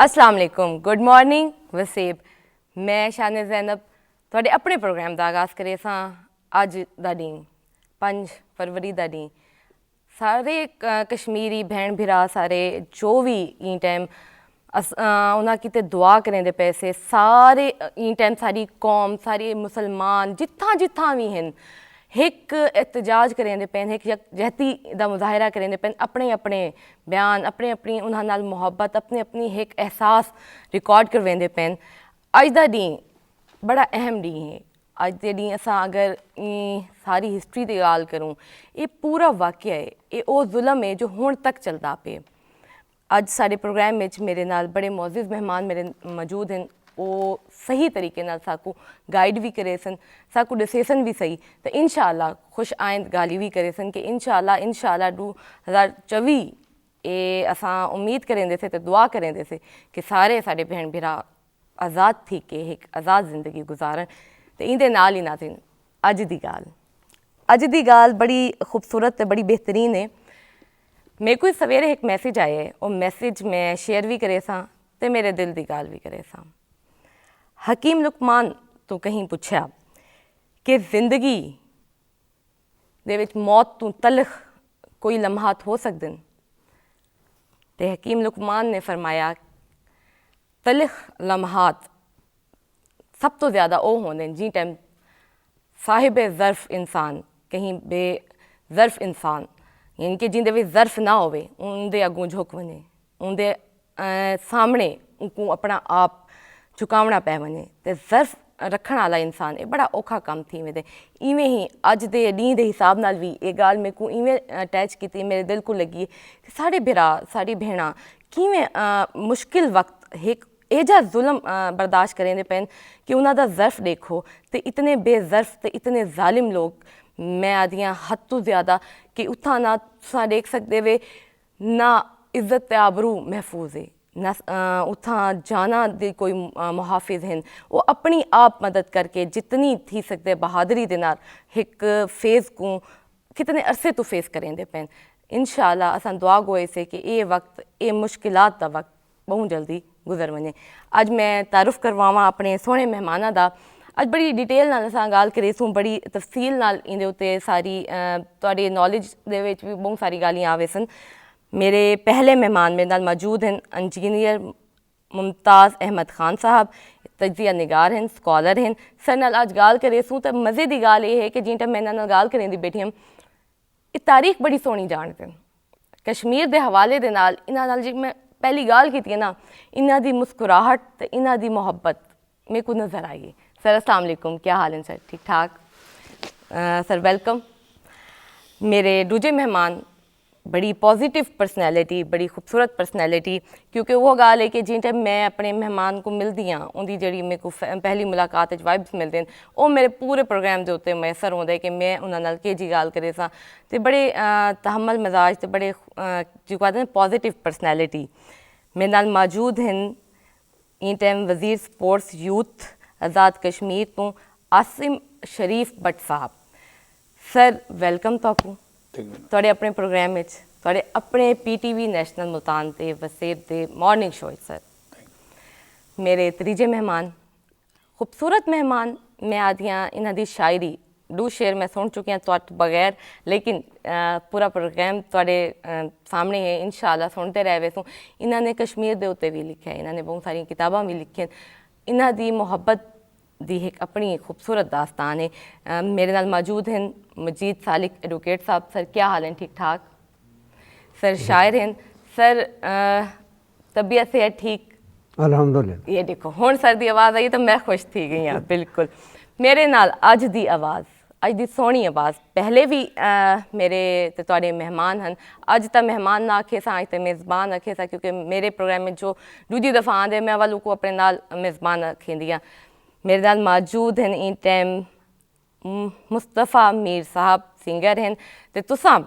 अस्सलाम वालेकुम, good morning वसीब। मैं शान ज़ैनब तुहाडे अपने प्रोग्राम का आगाज़ करे सां अज दा दिन 5 फरवरी दा दिन। सारे कश्मीरी भैन भिरा सारे जो भी ई टाइम उन्हें किते दुआ करें दे पैसे सारे ई टाइम सारी कौम सारे मुसलमान जित्थां जित्थां भी हैं एक एहतजाज करें दे पैन एक यकजहती का मुजाहरा करें दे पैन अपने अपने बयान अपने अपनी उन्हां नाल मुहब्बत अपनी अपनी एक एहसास रिकॉर्ड करवेंदे पैन। अज दा दिन बड़ा अहम दिन है। अज दे दिन असां अगर सारी हिस्ट्री की गाल करूँ ये पूरा वाक़या है, ये वो जुल्म है जो हुण तक चलता पे। अज सारे प्रोग्राम में मेरे नाल बड़े मोअज़्ज़िज़ मेहमान मेरे मौजूद हैं, वो सही तरीके नाल साकू गाइड भी करे सन, साकू दसे सन भी सही, तो इंशाअल्लाह खुश आइंद गाली भी करे सन कि इंशाअल्लाह 2024 ये असां उम्मीद करेंदे से तो दुआ करेंदे से कि सारे साढ़े भैन भिरा आज़ाद थी के एक आज़ाद ज़िंदगी गुजारन। तो इंदे नाल ही नाज़रीन अज दी गाल बड़ी खूबसूरत बड़ी बेहतरीन है। मेरे को सवेरे एक मैसेज आया है, वो मैसेज मैं शेयर भी करे सां ते मेरे दिल की गाल भी करे सां। हकीम लुकमान तो कहीं पूछा कि जिंदगी दे विच मौत तो तलख कोई लम्हात हो सकते हैं, तो हकीम लुकमान ने फरमाया तलख लम्हात सब तो ज़्यादा वो होंगे जी टाइम साहिब ज़र्फ़ इंसान कहीं बेज़र्फ़ इंसान यानी कि जिंदे भी ज़र्फ़ ना होवे उनके अगों झुक वने उनके सामने उनको अपना आप झुकावना पै वने। तो ज़र्फ़ रखण वाला इंसान ये बड़ा औखा काम थी वेंदे। इवें ही अज दे ॾींहं के हिसाब नाल भी ये गाल मेरे को इवें अटैच की मेरे दिल को लगी कि साढ़े भिरा साड़ी भेणा किवें मुश्किल वक्त एक एजा जुल्म बर्दाश्त करेंदे पैन कि उन्हों का ज़र्फ़ देखो तो इतने बेज़र्फ़ तो इतने ज़ालिम लोग मैं आदियाँ हद तो ज़्यादा कि उत्थां ना तुसां देख सकते वे ना इज़्ज़त आबरू महफूज है ना उत्थां जाना दे कोई मुहाफिज हैं। वो अपनी आप मदद करके जितनी थी सकते बहादरी दे नाल एक फेज़ को कितने अरसे तो फेस करेंदे पैन। इंशाअल्लाह असां दुआ गोए से कि ये वक्त ये मुश्किलात का वक्त बहुत जल्दी गुजर वने। अज मैं तारुफ करवावां अपने सोहने मेहमानां दा। अज बड़ी डिटेल नाल असां गाल करेसूं, बड़ी तफसील नाल इंदे उत्ते सारी तुहाडे नॉलेज दे विच भी बहुत सारी गालियां आवे सन। मेरे पहले मेहमान मेरे नाल मौजूद हैं इंजीनियर मुमताज़ अहमद खान साहब, तजिया निगार हैं, स्कॉलर हैं। सर नाल अज गाल करेसूं तो मज़े की गाल ये है कि जिं टाइम मैं इन्हां नाल गाल करेंदी बैठी हम ये तारीख बड़ी सोहनी जानते हैं कश्मीर के हवाले दे नाल इन्हां नाल जी मैं पहली गाल की ना इन्हां दी मुस्कुराहट तो इन्हां दी मुहब्बत मेरे को नज़र आई। सर अस्सलाम वालेकुम, क्या हाल है सर? ठीक ठाक सर, वेलकम। मेरे दूजे मेहमान बड़ी पॉजिटिव पर्सनैलिटी बड़ी खूबसूरत पर्सनैलिटी, क्योंकि वो गाल है कि जिं टाइम मैं अपने मेहमान को मिलती हाँ उनकी जी मेरे को पहली मुलाकात वाइब्स मिलते हैं वो मेरे पूरे प्रोग्राम के उत्ते मैसर होंगे कि मैं उन्होंने के जी गाल करे सां ते बड़े तहम्मल मजाज ते बड़े जो कहते हैं पॉजिटिव पर्सनैलिटी। मेरे नाल मौजूद हैं इन टाइम वज़ीर स्पोर्ट्स यूथ आज़ाद कश्मीर तो आसिम शरीफ भट्ट साहब। सर वेलकम ताकू तुहाडे अपने प्रोग्राम में तुहाडे अपने PTV नेशनल मुल्तान ते वसेब दे मॉर्निंग शो। सर मेरे त्रीजे मेहमान खूबसूरत मेहमान मैं आदियाँ इन्हां दी शायरी 2 शेर मैं सुन चुकी हाँ तुहाडे बगैर, लेकिन पूरा प्रोग्राम तुहाडे सामने है इंशाअल्लाह सुनते रह वैसूँ। इन्हां ने कश्मीर दे उत्ते भी लिखा है, इन्हां ने बहुत सारी किताबां भी लिखी हैं। इन्हां दी मुहब्बत दी एक अपनी खूबसूरत दास्तान है। मेरे नाल मौजूद हैं मजीद सालिक एडवोकेट साहब। सर क्या हाल है? ठीक ठाक सर। शायर हैं सर, तबीयत से है ठीक? अल्हम्दुलिल्लाह। ये देखो हुण सर दी आवाज़ आई तो मैं खुश थी गई हाँ बिल्कुल। मेरे नाल अज दी आवाज़ अज दी सोहनी आवाज़ पहले भी मेरे ते तुहाडे मेहमान हैं। अज तो मेहमान ना आखे सा, अज तो मेज़बान आखे सा, क्योंकि मेरे प्रोग्राम में जो दूजी दफ़ा आंदे मैं वालों को अपने नाल मेज़बान आखेंदी हाँ। मेरे नाल मौजूद हैं इन टाइम मुस्तफ़ा मीर साहब सिंगर हैं, तो तुसां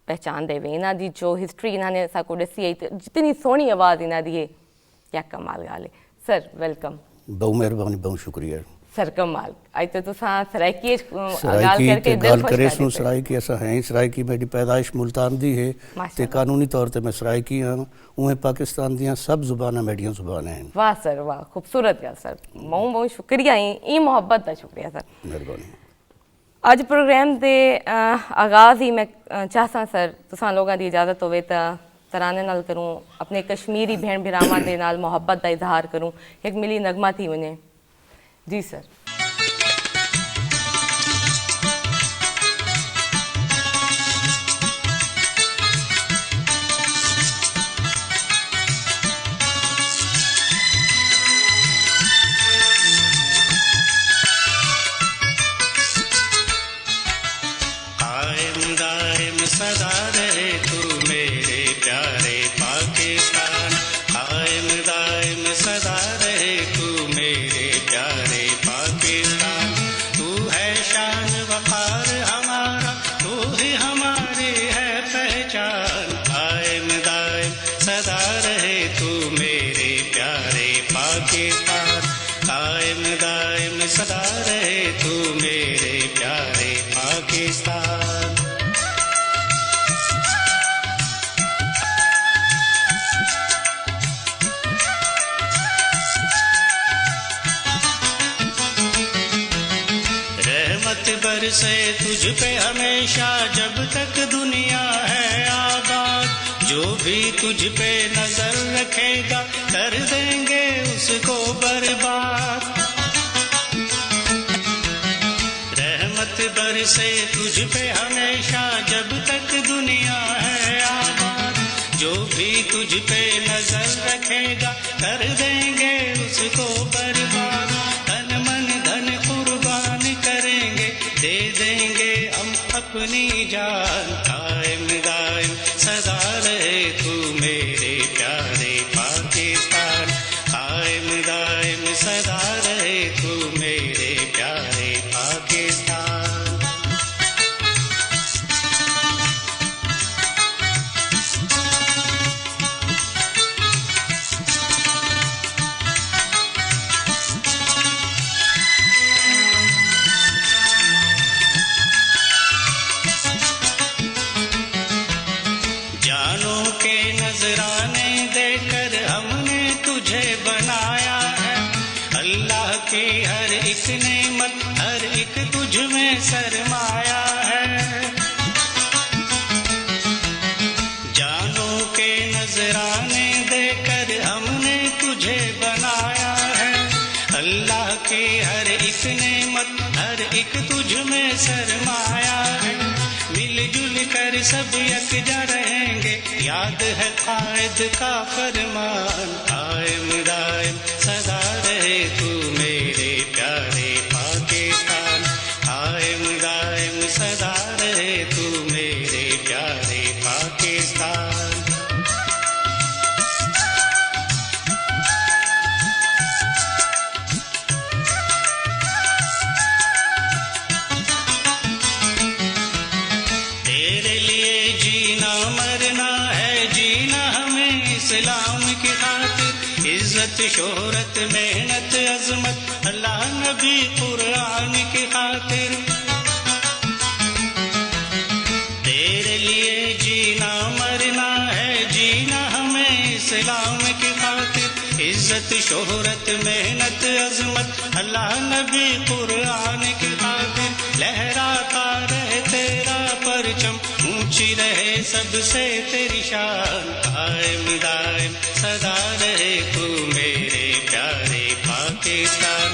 पहचान देवे इन्हां दी जो हिस्ट्री इन्होंने साकू दसी आई तो जितनी सोहनी आवाज़ इन्हां दी है क्या कमाल गाल है। Sir welcome. बहुत मेहरबानी, बहुत शुक्रिया। सर कमाल अज तो तुसां सराइकी गल सराइकी करके ते दिल गल खुश करे कर सू दित्ते। सराइकी असां हैं सराइकी मेरी पैदाइश मुल्तान दी है ते माशाअल्लाह। कानूनी तौर ते मैं सराइकी हाँ उहें पाकिस्तान दियां सब ज़ुबानां मेरियां ज़ुबानां हैं। वाह सर वाह खूबसूरत गल सर बहुत बहुत शुक्रिया ई मोहब्बत का शुक्रिया सर। मेहरबानी। अज प्रोग्राम के आगाज़ ही मैं चाहता सर तुसां लोगों की इजाज़त होवे तो तराने नाल करूँ अपने कश्मीरी भेण भिरावां दे नाल मोहब्बत का इजहार करूँ एक मिली नगमा थी वने। जी सर। कायम दायम सदा रहे तू मेरे प्यारे पाकिस्तान, कायम दायम सदा रहे तू मेरे प्यारे पाकिस्तान। तू है शान वक़ार हमारा, तू ही हमारी है पहचान। कायम दायम सदा रहे तू मेरे प्यारे पाकिस्तान, कायम दायम सदा रहे तू मेरे प्यारे पाकिस्तान। रहमत बरसे तुझ पे हमेशा जब तक दुनिया है आबाद। जो भी तुझ पे नजर रखेगा कर देंगे उसको बर्बाद। रहमत बरसे तुझ पे हमेशा जब तक दुनिया है आबाद। जो भी तुझ पे नजर रखेगा कर देंगे उसको बर्बाद। तन मन धन कुर्बान करेंगे, दे देंगे हम अपनी जान। कायम दायम सदा रहे तू मेरे प्यारे पाकिस्तान, कायम दायम सदा रहे तू मेरे प्यारे पाकिस्तान। जानों के नजराने देकर हमने तुझे बनाया है। अल्लाह की हर एक नेमत हर एक तुझ में सरमाया है। जानों के नजराने देकर हमने तुझे बनाया है। अल्लाह की हर एक नेमत हर एक तुझ में सरमाया है। मिलजुल कर सब यकजा रहेंगे, याद है कायद का फरमान। कायम दायम सदा रहे तू मेरे प्यारे पाकिस्तान, कायम दायम सदा रहे तू मेरे प्यारे पाकिस्तान। तेरे लिए जीना मरना है, जीना हमें इस्लाम की खातिर। इज्जत शोहरत मेहनत अजमत अल्लाह नबी कुरान की खातिर। तेरे लिए जीना मरना है, जीना हमें इस्लाम की खातिर। इज्जत शोहरत मेहनत अजमत अल्लाह नबी कुरान की खातिर। लहराता रहे तेरा परचम, ऊंची रहे सबसे तेरी शान। कायम दायम सदा रहे तू मेरे प्यारे पाकिस्तान।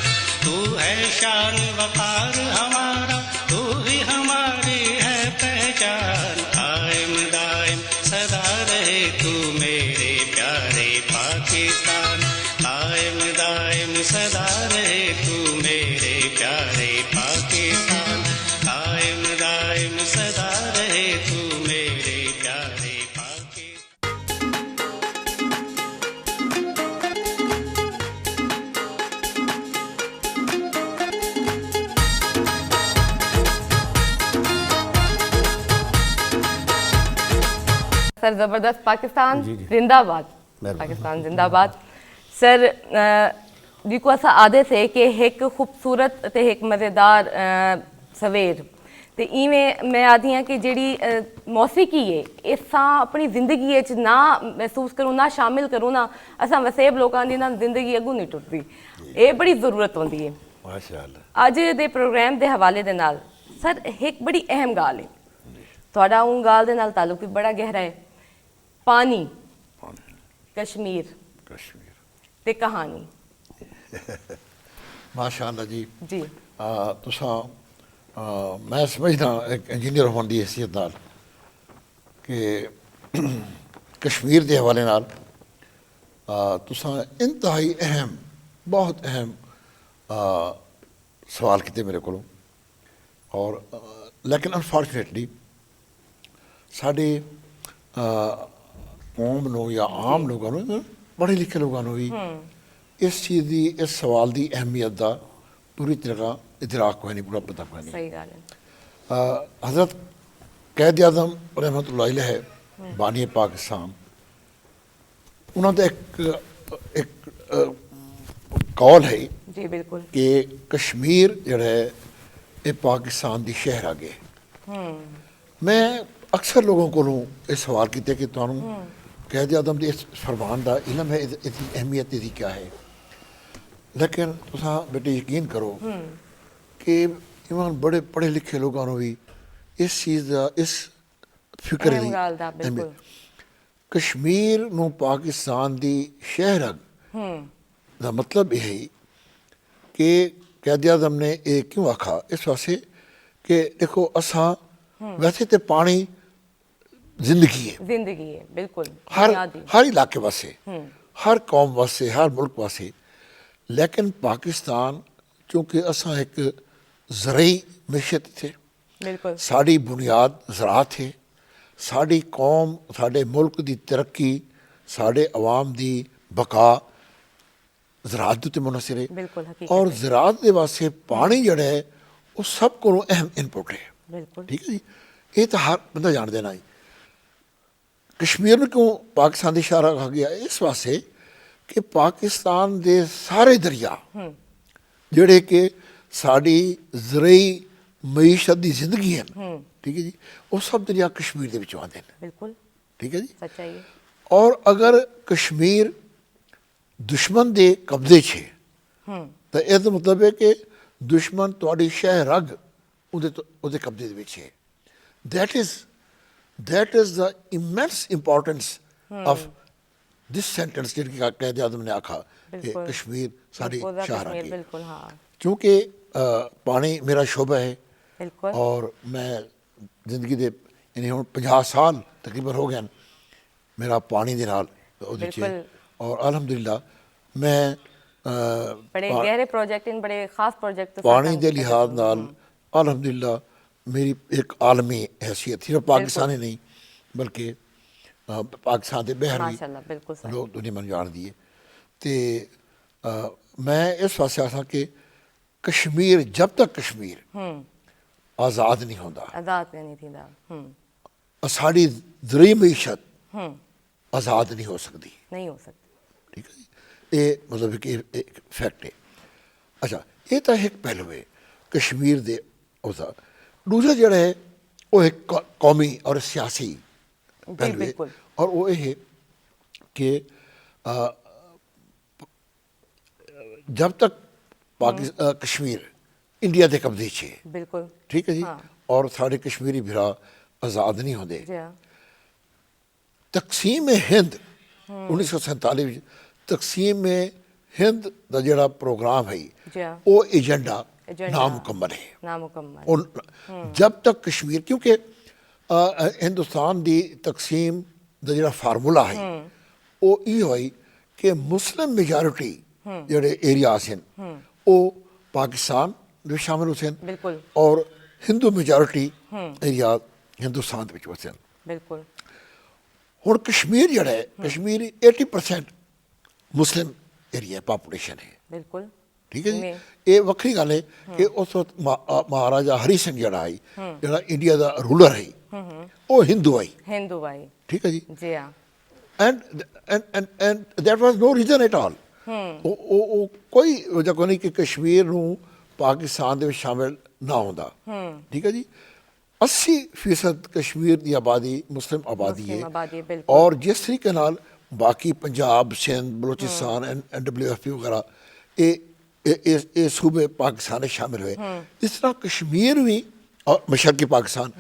तू है शान वक़ार हमारा, तू ही हमारी है पहचान। कायम दायम सदा रहे तू मेरे प्यारे पाकिस्तान, कायम दायम सदा रहे तू मेरे प्यारे पाकिस्तान, कायम दायम सदा रहे तू मेरे प्यारे पाकिस्तान। सर ज़बरदस्त पाकिस्तान जी, जी। जिंदाबाद। मेहरबानी। पाकिस्तान जिंदाबाद। सर जिको असा आदे से कि एक खूबसूरत ते एक मज़ेदार सवेर ते इवें मैं आदि हाँ कि जिहड़ी मौसीकी है इसा अपनी जिंदगी च ना महसूस करूँ ना शामिल करूँ ना असा वसेब लोगों की ना जिंदगी अगू नहीं टुटती ये बड़ी ज़रूरत होती है माशाअल्लाह अज दे प्रोग्राम के हवाले दे नाल सर एक बड़ी अहम गाल है थोड़ा उन गाल दे नाल ताल्लुक भी बड़ा गहरा है पानी कश्मीर कश्मीर ते कहानी माशाअल्लाह जी जी तुसां मैं समझदा एक इंजीनियर होने की हैसियत नाल कि कश्मीर के हवाले नाल तुसां इंतहाई अहम बहुत अहम सवाल किए मेरे को और लेकिन अनफॉर्चुनेटली साढ़े कौम नो या आम लोगों नो पढ़े लिखे लोगों नो भी इस चीज़ की इस सवाल की अहमियत का पूरी तरह इदराक कोई नहीं पूरा पता कोई नहीं सही गाल है हज़रत कैद आज़म रहमतुल्लाह अलैह है बानी पाकिस्तान उन्होंने एक कौल है जी बिल्कुल कि कश्मीर जड़ा है ये पाकिस्तान की शहर आ गए मैं अक्सर लोगों को ये सवाल किया कि तुहानू कैद आज़म के इस फरमान का इलम है इसकी अहमियत इसकी क्या है लेकिन तुसां बेटे यकीन करो कि इवन बड़े पढ़े लिखे लोगों को भी इस चीज़ का इस फिक्र अहम की गाल दा बिल्कुल कश्मीर नू पाकिस्तान की शहर का मतलब यह है कि कैद आज़म ने ये क्यों आखा इस वास्ते कि देखो असा वैसे तो पानी जिंदगी है जिंदगी है बिल्कुल हर बुनियादी। हर इलाके वास्ते हर कौम वास्ते हर मुल्क वास्ते लेकिन पाकिस्तान चूँकि असा एक ज़रई मैशत थे बिल्कुल साड़ी बुनियाद ज़रात है साड़ी कौम साढ़े मुल्क की तरक्की साढ़े अवाम की बका ज़रात के उत्ते मुनहसर है बिल्कुल हकीकत और है। ज़रात के वास्ते पानी जड़ा है वो सब को अहम इनपुट है बिल्कुल ठीक है जी ये तो हर बंदा जान देना ही कश्मीर में क्यों पाकिस्तान की इशारा कहा गया इस वास्ते कि पाकिस्तान के सारे दरिया जड़े कि साड़ी ज़रई मईशत की जिंदगी है ठीक है जी वो सब दरिया कश्मीर के विचों आते हैं बिल्कुल ठीक है जी सच्चाई है और अगर कश्मीर दुश्मन के कब्जे छे तो यह मतलब है कि दुश्मन तुहाडी शह रग उहदे कब्जे दे विच है that is the immense importance of this sentence जिनकी कैद आज़म ने आखा कि बिल्कुल। कश्मीर साड़ी पूरा शाह कश्मीर की बिल्कुल हाँ क्योंकि पानी मेरा शोबा है बिल्कुल और मैं जिंदगी दे यानी हुण 50 साल तकरीबन हो गए हैं मेरा पानी दे नाल ओहदे च बिल्कुल। और अल्हम्दुलिल्लाह मैं बड़े गहरे प्रोजेक्ट इन बड़े खास प्रोजेक्ट पानी के लिहाज नाल अल्हम्दुलिल्लाह मेरी एक आलमी हैसियत सिर्फ पाकिस्तानी नहीं बल्कि पाकिस्तान के बहर माशाल्लाह बिल्कुल भी सही लोग दुनिया मैं जान दी है तो मैं इस वास्ते आसा कि कश्मीर जब तक कश्मीर आज़ाद नहीं होता आजाद नहीं थी दा साड़ी ज़रई मीशत आज़ाद नहीं हो सकती नहीं हो सकती ठीक है जी ये मतलब कि एक फैक्ट है अच्छा ये तो एक पहलू है कश्मीर दे उसका दूसरा जड़ा है वो एक कौमी और सियासी पहलू है बिल्कुल। और वो ये है कि जब तक कश्मीर इंडिया के कब्जे च है बिल्कुल ठीक है जी हाँ। और साढ़े कश्मीरी भरा आज़ाद नहीं होंगे जी हाँ तकसीम हिंद 1947 तकसीम हिंद का जड़ा प्रोग्राम है जी हाँ वो एजेंडा एजेंडा। नामुकम्मल है नामुकम्मल और जब तक कश्मीर क्योंकि हिंदुस्तान की तकसीम का जड़ा फार्मूला है वो ये है कि मुस्लिम मेजॉरिटी जड़े एरियाज हैं वो पाकिस्तान में शामिल होते हैं बिल्कुल और हिंदू मेजॉरिटी एरिया हिंदुस्तान के वसे हैं बिल्कुल हुण कश्मीर जड़ा है कश्मीर 80% मुस्लिम एरिया पॉपुलेशन है बिल्कुल ठीक है जी में- ये वक्री गल है कि उस वक्त महाराजा हरी सिंह जड़ा है जड़ा इंडिया का रूलर है वो हिंदू है हिंदू भाई ठीक है जी जी हाँ and that was no reason at all ਉਹ ਕੋਈ ਵਜ੍ਹਾ ਕੋਈ ਨਹੀਂ ਕਿ ਕਸ਼ਮੀਰ ਨੂੰ ਪਾਕਿਸਤਾਨ ਦੇ ਵਿੱਚ ਸ਼ਾਮਿਲ ਨਾ ਹੁੰਦਾ। ਠੀਕ ਹੈ ਜੀ। 80% ਕਸ਼ਮੀਰ ਦੀ ਆਬਾਦੀ ਮੁਸਲਿਮ ਆਬਾਦੀ ਮੁਸਲਿਮ ਆਬਾਦੀ ਹੈ, ਹੈ ਬਿਲਕੁਲ। ਔਰ ਜਿਸ ਤਰੀਕੇ ਨਾਲ ਬਾਕੀ ਪੰਜਾਬ, ਸਿੰਧ, ਬਲੋਚਿਸਤਾਨ NWFP ਵਗੈਰਾ ਇਹ ਸੂਬੇ ਪਾਕਿਸਤਾਨ ਵਿੱਚ ਸ਼ਾਮਿਲ ਹੋਏ, ਇਸ ਤਰ੍ਹਾਂ ਕਸ਼ਮੀਰ ਵੀ ਔਰ ਮਸ਼ਰਕੀ ਪਾਕਿਸਤਾਨ,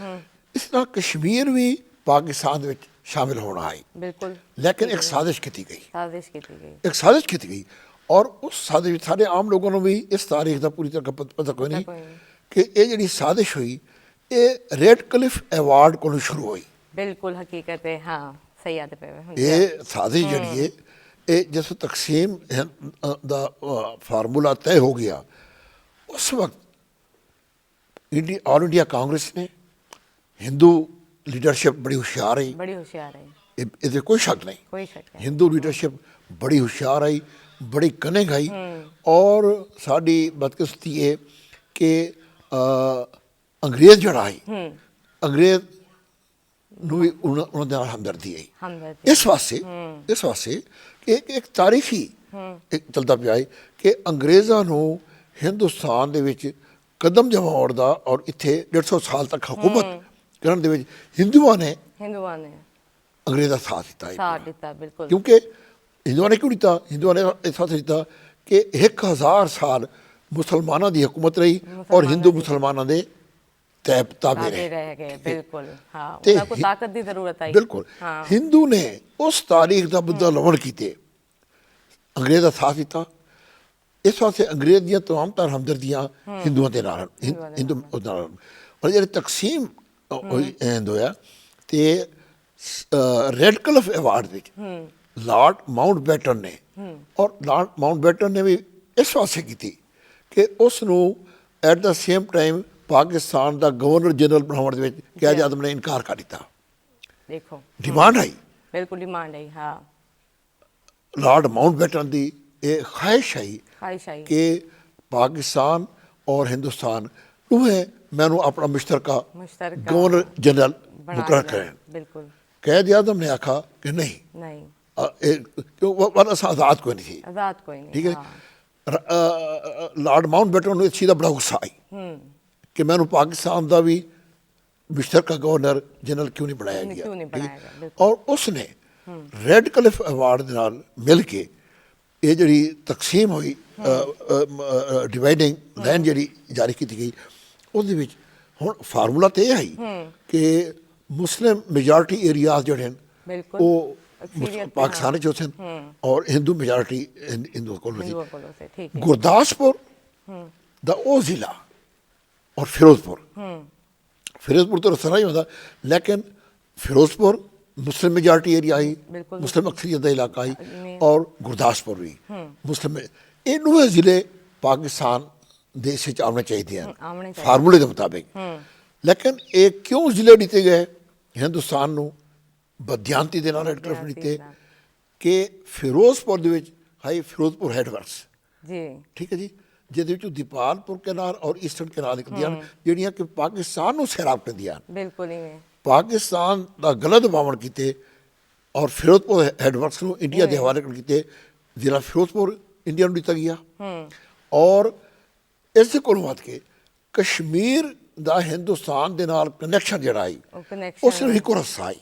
ਇਸ ਤਰ੍ਹਾਂ ਕਸ਼ਮੀਰ ਵੀ ਪਾਕਿਸਤਾਨ ਦੇ ਵਿੱਚ ਸ਼ਾਮਿਲ ਹੋਣਾ ਹੈ। ਬਿਲਕੁਲ। ਲੇਕਿਨ ਇੱਕ ਸਾਜ਼ਿਸ਼ ਕੀਤੀ ਗਈ, ਸਾਜ਼ਿਸ਼ ਕੀਤੀ ਗਈ। ਇੱਕ ਸਾਜ਼ਿਸ਼ ਕੀਤੀ ਗਈ ਔਰ ਉਸ ਸਾਜ਼ਿਸ਼ ਵਿੱਚ ਸਾਡੇ ਆਮ ਲੋਕਾਂ ਨੂੰ ਵੀ ਇਸ ਤਾਰੀਖ ਦਾ ਪੂਰੀ ਤਰ੍ਹਾਂ ਪਤਾ ਕੋਈ ਨਹੀਂ ਕਿ ਇਹ ਜਿਹੜੀ ਸਾਜ਼ਿਸ਼ ਹੋਈ ਇਹ ਰੈਡ ਕਲਿਫ ਐਵਾਰਡ ਕੋਲੋਂ ਸ਼ੁਰੂ ਹੋਈ। ਬਿਲਕੁਲ ਹਕੀਕਤ ਹੈ, ਹਾਂ ਸਹੀ ਆਦੇ ਪਏ ਹੁਣ। ਇਹ ਸਾਜ਼ਿਸ਼ ਜਿਹੜੀ ਹੈ ਇਹ ਜਿਸ ਤਕਸੀਮ ਦਾ ਫਾਰਮੂਲਾ ਤੈਅ ਹੋ ਗਿਆ, ਉਸ ਵਕਤ ਆਲ ਇੰਡੀਆ ਕਾਂਗਰਸ ਨੇ, ਹਿੰਦੂ ਲੀਡਰਸ਼ਿਪ ਬੜੀ ਹੁਸ਼ਿਆਰ ਰਹੀ, ਬੜੀ ਹੁਸ਼ਿਆਰ ਹੈ, ਇਹਦੇ ਕੋਈ ਸ਼ੱਕ ਨਹੀਂ। ਕੋਈ ਸ਼ੱਕ ਨਹੀਂ। ਹਿੰਦੂ ਲੀਡਰਸ਼ਿਪ ਬੜੀ ਹੁਸ਼ਿਆਰ ਆਈ, ਬੜੀ ਕਨਿੰਗ ਆਈ ਔਰ ਸਾਡੀ ਬਦਕਿਸਮਤੀ ਇਹ ਕਿ ਅੰਗਰੇਜ਼ ਜਿਹੜਾ ਆਈ, ਅੰਗਰੇਜ਼ ਨੂੰ ਵੀ ਉਹਨਾਂ ਦੇ ਨਾਲ ਹਮਦਰਦੀ ਆਈ। ਹਮਦਰਦੀ ਇਸ ਵਾਸਤੇ ਕਿ ਇੱਕ ਤਾਰੀਖੀ ਇੱਕ ਚੱਲਦਾ ਪਿਆ ਹੈ ਕਿ ਅੰਗਰੇਜ਼ਾਂ ਨੂੰ ਹਿੰਦੁਸਤਾਨ ਦੇ ਵਿੱਚ ਕਦਮ ਜਮਾਉਣ ਦਾ ਔਰ ਇੱਥੇ 150 ਸਾਲ ਤੱਕ ਹਕੂਮਤ ਕਰਨ ਦੇ ਵਿੱਚ ਹਿੰਦੂਆਂ ਨੇ ਅੰਗਰੇਜ਼ ਦਾ ਸਾਥ ਦਿੱਤਾ ਹੈ। ਸਾਥ ਦਿੱਤਾ, ਬਿਲਕੁਲ। ਕਿਉਂਕਿ ਹਿੰਦੂਆਂ ਨੇ ਕਿਉਂ ਦਿੱਤਾ? ਹਿੰਦੂਆਂ ਨੇ ਇਹ ਸਾਥ ਦਿੱਤਾ ਕਿ 1000 ਸਾਲ ਮੁਸਲਮਾਨਾਂ ਦੀ ਹਕੂਮਤ ਰਹੀ ਔਰ ਹਿੰਦੂ ਮੁਸਲਮਾਨਾਂ ਦੇ ਤਾਬੇ ਰਹਿ ਗਏ। ਬਿਲਕੁਲ, ਹਾਂ, ਤੇ ਉਹਨਾਂ ਕੋ ਤਾਕਤ ਦੀ ਜ਼ਰੂਰਤ ਆਈ। ਬਿਲਕੁਲ। ਹਿੰਦੂ ਨੇ ਉਸ ਤਾਰੀਖ ਦਾ ਮੁੱਦਾ ਲਵਣ ਕੀਤੇ, ਅੰਗਰੇਜ਼ ਦਾ ਸਾਥ ਦਿੱਤਾ। ਇਸ ਵਾਸਤੇ ਅੰਗਰੇਜ਼ ਦੀਆਂ ਤਮਾਮ ਤਰ ਹਮਦਰਦੀਆਂ ਹਿੰਦੂਆਂ ਦੇ ਨਾਲ, ਹਿੰਦੂ ਨਾਲ। ਔਰ ਜਿਹੜੇ ਤਕਸੀਮ ਹੋਇਆ ਤੇ ਰੈਡ ਕਲਿਫ ਐਵਾਰਡ ਵਿੱਚ ਲਾਰਡ ਮਾਊਂਟਬੈਟਨ ਨੇ, ਔਰ ਲਾਰਡ ਮਾਊਂਟਬੈਟਨ ਨੇ ਵੀ ਇਸ ਵਾਸਤੇ ਕੀਤੀ ਕਿ ਉਸ ਨੂੰ at the same time Pakistan the governor general ਬਣਾਉਣ ਦੇ ਵਿੱਚ ਕਾਇਦ ਆਜ਼ਮ ਨੇ ਇਨਕਾਰ ਕਰ ਦਿੱਤਾ। ਦੇਖੋ, ਡਿਮਾਂਡ ਆਈ, ਬਿਲਕੁਲ ਡਿਮਾਂਡ ਆਈ। ਹਾਂ, ਲਾਰਡ ਮਾਊਂਟਬੈਟਨ ਦੀ ਇਹ ਖਾਹਿਸ਼ ਆਈ ਕਿ ਪਾਕਿਸਤਾਨ ਔਰ ਹਿੰਦੁਸਤਾਨ ਦੋਵੇਂ ਮੈਨੂੰ ਆਪਣਾ ਮੁਸ਼ਤਰਕਾ ਗਵਰਨਰ ਜਨਰਲ ਮੁਕਰਰ ਕਰਨ। ਬਿਲਕੁਲ। ਕਾਇਦ ਆਜ਼ਮ ਨੇ ਆਖਾ ਕਿ ਨਹੀਂ, ਕਿਉਂ ਵਰਨਾ ਆਜ਼ਾਦ ਕੋਈ ਨਹੀਂ ਸੀ। ਆਜ਼ਾਦ ਕੋਈ ਨਹੀਂ। ਠੀਕ ਹੈ। ਲਾਰਡ ਮਾਊਂਟਬੈਟਨ ਨੂੰ ਇਸ ਚੀਜ਼ ਦਾ ਬੜਾ ਗੁੱਸਾ ਆਈ ਕਿ ਮੈਨੂੰ ਪਾਕਿਸਤਾਨ ਦਾ ਵੀ ਮੁਸ਼ਤਰਕਾ ਗਵਰਨਰ ਜਨਰਲ ਕਿਉਂ ਨਹੀਂ ਬਣਾਇਆ ਗਿਆ। ਔਰ ਉਸ ਨੇ ਰੈਡ ਕਲਿਫ ਐਵਾਰਡ ਦੇ ਨਾਲ ਮਿਲ ਕੇ ਇਹ ਜਿਹੜੀ ਤਕਸੀਮ ਹੋਈ, ਡਿਵਾਈਡਿੰਗ ਲਾਈਨ ਜਿਹੜੀ ਜਾਰੀ ਕੀਤੀ ਗਈ, ਉਹਦੇ ਵਿੱਚ ਹੁਣ ਫਾਰਮੂਲਾ ਤਾਂ ਇਹ ਆਈ ਕਿ ਮੁਸਲਿਮ ਮੈਜੋਰਟੀ ਏਰੀਆਜ਼ ਜਿਹੜੇ ਹਨ ਉਹ ਪਾਕਿਸਤਾਨ ਚ ਹੋਤੇ ਔਰ ਹਿੰਦੂ ਮੈਜੋਰਟੀ ਹਿੰਦੂ ਕੋਲ ਸੀ। ਗੁਰਦਾਸਪੁਰ ਦਾ ਉਹ ਜ਼ਿਲ੍ਹਾ ਔਰ ਫਿਰੋਜ਼ਪੁਰ ਤੋਂ ਰਸਨਾ ਹੀ ਹੁੰਦਾ, ਲੇਕਿਨ ਫਿਰੋਜ਼ਪੁਰ मुस्लिम मेजॉरिटी एरिया आई, मुस्लिम अक्सरियत का इलाका आई और गुरदासपुर भी मुस्लिम। ये नौवे जिले पाकिस्तान देश में आने चाहिए फार्मूले के मुताबिक। लेकिन ये क्यों जिले दिते गए हिंदुस्तान को बदयांती के नाल रेड कलिफ दिते कि फिरोजपुर दे विच हाई फिरोजपुर हैडवर्क्स जी, ठीक है जी, जिहदे विच दीपालपुर कैनाल और ईस्टर्न कैनाल निकलदियां जिहड़ियां कि पाकिस्तान नूं सैराब करदियां। बिल्कुल ही पाकिस्तान का गलत बावण किए और फिरोजपुर हैडवर्क्स को इंडिया के हवाले किए। जिला फिरोजपुर इंडिया को दिता गया और इस को वध के कश्मीर का हिंदुस्तान के नाल कनैक्शन जिहड़ा आई उसनूं इक्को रस्ता आई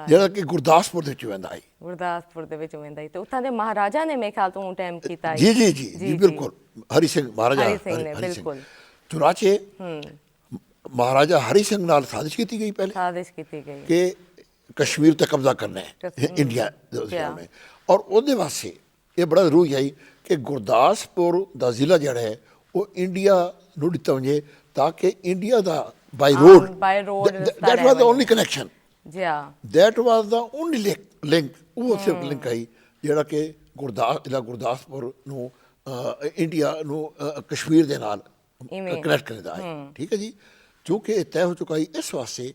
जिहड़ा कि गुरदासपुर दे विच वहिंदा आई। गुरदासपुर दे विच वहिंदा ते उत्थां दे महाराजा ने मेरे ख्याल तो टाइम कीता। जी जी जी जी बिल्कुल, हरि सिंह महाराजा हरि सिंह चुनाचे महाराजा हरि सिंह नाल साजिश की गई, पहले साजिश की गई कि कश्मीर तक कब्जा करना है इंडिया में। और उसदे वास्ते ये बड़ा जरूरी है कि गुरदासपुर का जिला जिहड़ा है वो इंडिया नूं दिता वजे ताकि इंडिया का by road that was the only connection, that was the only link, वो सिर्फ लिंक आई जिहड़ा कि गुरदासपुर नूं इंडिया नूं कश्मीर दे नाल कनैक्ट करदा है। ठीक है जी, जो कि तय हो चुका है। इस वास्ते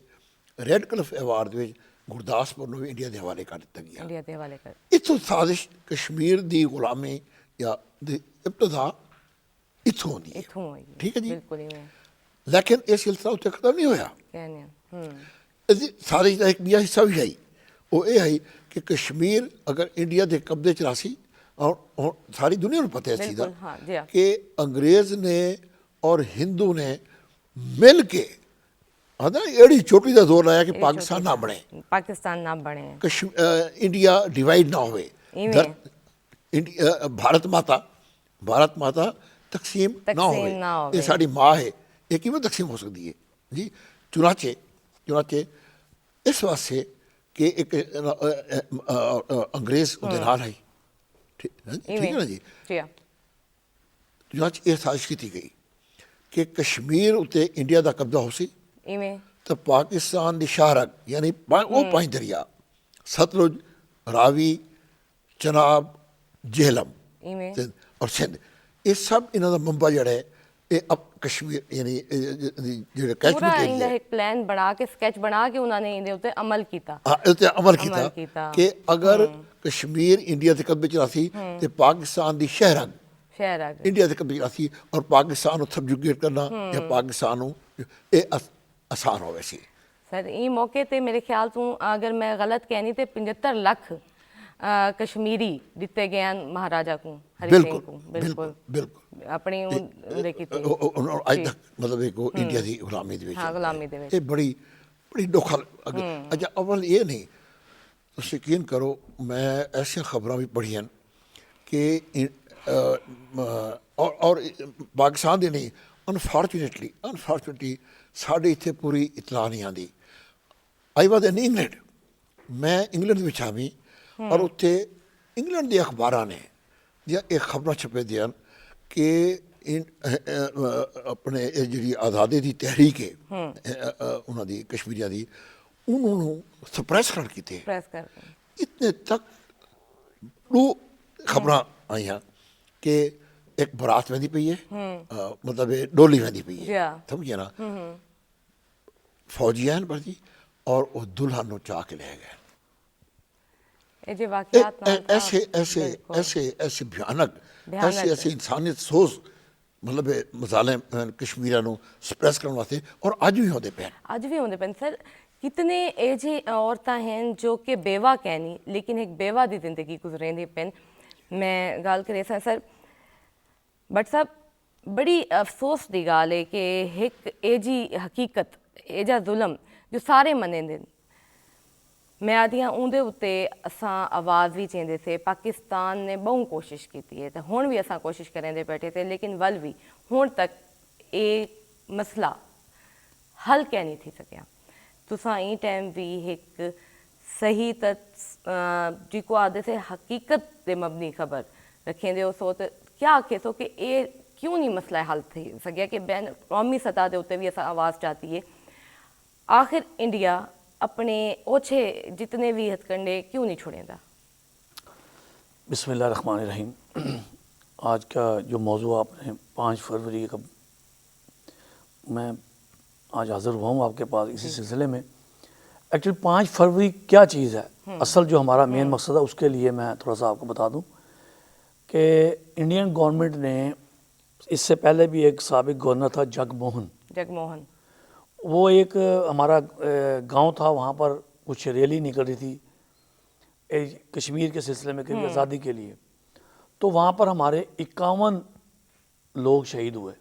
रैड कलिफ एवार्ड गुरदासपुर भी इंडिया के हवाले कर दिता गया। इतों साजिश कश्मीर की गुलामी या इब्तदा इतों होंदी है। ठीक है जी, लेकिन यह सिलसिला उत्थे खत्म नहीं होया। साजिश का एक दूसरा हिस्सा भी है, वो ये है कि कश्मीर अगर इंडिया के कब्जे च रहा सी और सारी दुनिया को पता है इस चीज़ बिल्कुल, हाँ जी, हाँ। कि अंग्रेज़ ने और हिंदू ने मिल के आदा एड़ी चोटी का जोर लाया कि पाकिस्तान ना बने, पाकिस्तान ना बने। इंडिया डिवाइड ना होवे, इवें। भारत माता तकसीम ना तकसीम ना होवे, होवे। ये साड़ी माँ है, ये किमें तकसीम हो सकती है जी। चुनाचे इस वास्ते कि एक अंग्रेज़ उहदे नाल आई, ठीक है ना जी। जी हाँ। चुनाच ये साजिश की गई कि कश्मीर उत्ते इंडिया का कब्जा हो सी इवें। तो पाकिस्तान की शाहरग यानी वो 5 दरिया सतलुज, रावी, चनाब, झेलम इवें। और सिंध, ये सब इन्हों का मंबा जड़ा है ये अब कश्मीर यानी जो पूरा कैचमेंट इंदा एरिया है, एक प्लान बना के स्केच बना के उन्होंने इंदे उत्ते अमल कीता। हाँ इस अमल कीता। किया कि अगर कश्मीर इंडिया के कब्जे च रही तो पाकिस्तान की शहरग शहर आ गए। इंडिया के कब्जे च रही और पाकिस्तान को सबजुगेट करना या पाकिस्तान को ये आसान हो वैसी। सर ये मौके ते मेरे ख्याल तो अगर मैं गलत कहनी तो 75 लाख कश्मीरी दिते गए हैं महाराजा को, हरि सिंह को। बिल्कुल बिल्कुल अपनी देखी थी आज तक मतलब एक इंडिया की गुलामी दे विच हाँ, गुलामी दे विच। ये बड़ी दुख अच्छा अव्वल ये नहीं तुम यकीन करो मैं ऐसी खबरें भी पढ़ियां कि और पाकिस्तान दे नहीं अनफॉर्चुनेटली साढ़े इत्थे पूरी इतला नहीं आती। आई वॉज इन इंग्लैंड, मैं इंग्लैंड में आवी और उत्थे इंग्लैंड के अखबार ने या एक खबर छपे दियां कि अपने जी आज़ादी की तहरीक है उन्होंने कश्मीरिया की उन्होंने सप्रेस कर किते प्रेस कर इतने तक दो खबर आई कि एक बरात वही पई है मतलब डोली वही पई है समझिए ना फौजी हैं भरती और वो दुल्हन को चाह के ले गए। ये वाकयात ऐसे ऐसे ऐसे ऐसे भयानक ऐसे इंसानियत सोच मतलब मसाले कश्मीर सप्रेस करने वास्ते और अज भी होते पे अज भी होंगे पेन सर। कितने ऐसी औरतें हैं जो कि बेवा कहनी लेकिन एक बेवा की जिंदगी गुजरेंदी पेन। मैं गल करे सर बट साहब बड़ी अफसोस की गाल है कि एक एजी हकीकत एजा जुल्म जो सारे मनेंदे मैं आदि हाँ उनके उत्ते असां आवाज़ भी चेंदे थे। पाकिस्तान ने बहु कोशिश की है तो हुण भी असां कोशिश करेंदे बैठे थे लेकिन वल भी हुण तक ये मसला हल क्या नहीं थी सकिया। तुसां ई टाइम भी एक सही जिको आदे से हकीकत ते मबनी खबर रखेंदे हो सो तो क्या आखे सो कि ये क्यों नहीं मसला हल थी सकिया कि बैन कौमी सतह के उत्ते भी असां आवाज़ चाहती है। आखिर इंडिया अपने ओछे जितने भी हथकंडे क्यों नहीं छोड़ेंदा। बिस्मिल्लाहिर्रहमानिर्रहीम। आज का जो मौजू आपने 5 फरवरी का मैं आज हाज़िर हुआ हूँ आपके पास इसी सिलसिले में। एक्चुअली 5 फरवरी क्या चीज़ है, असल जो हमारा मेन मकसद है उसके लिए मैं थोड़ा सा आपको बता दूँ कि इंडियन गवर्नमेंट ने इससे पहले भी एक साबिक गवर्नर था जगमोहन, वो एक हमारा गांव था, वहाँ पर कुछ रैली निकल रही थी कश्मीर के सिलसिले में कभी आज़ादी के लिए, तो वहाँ पर हमारे 51 लोग शहीद हुए।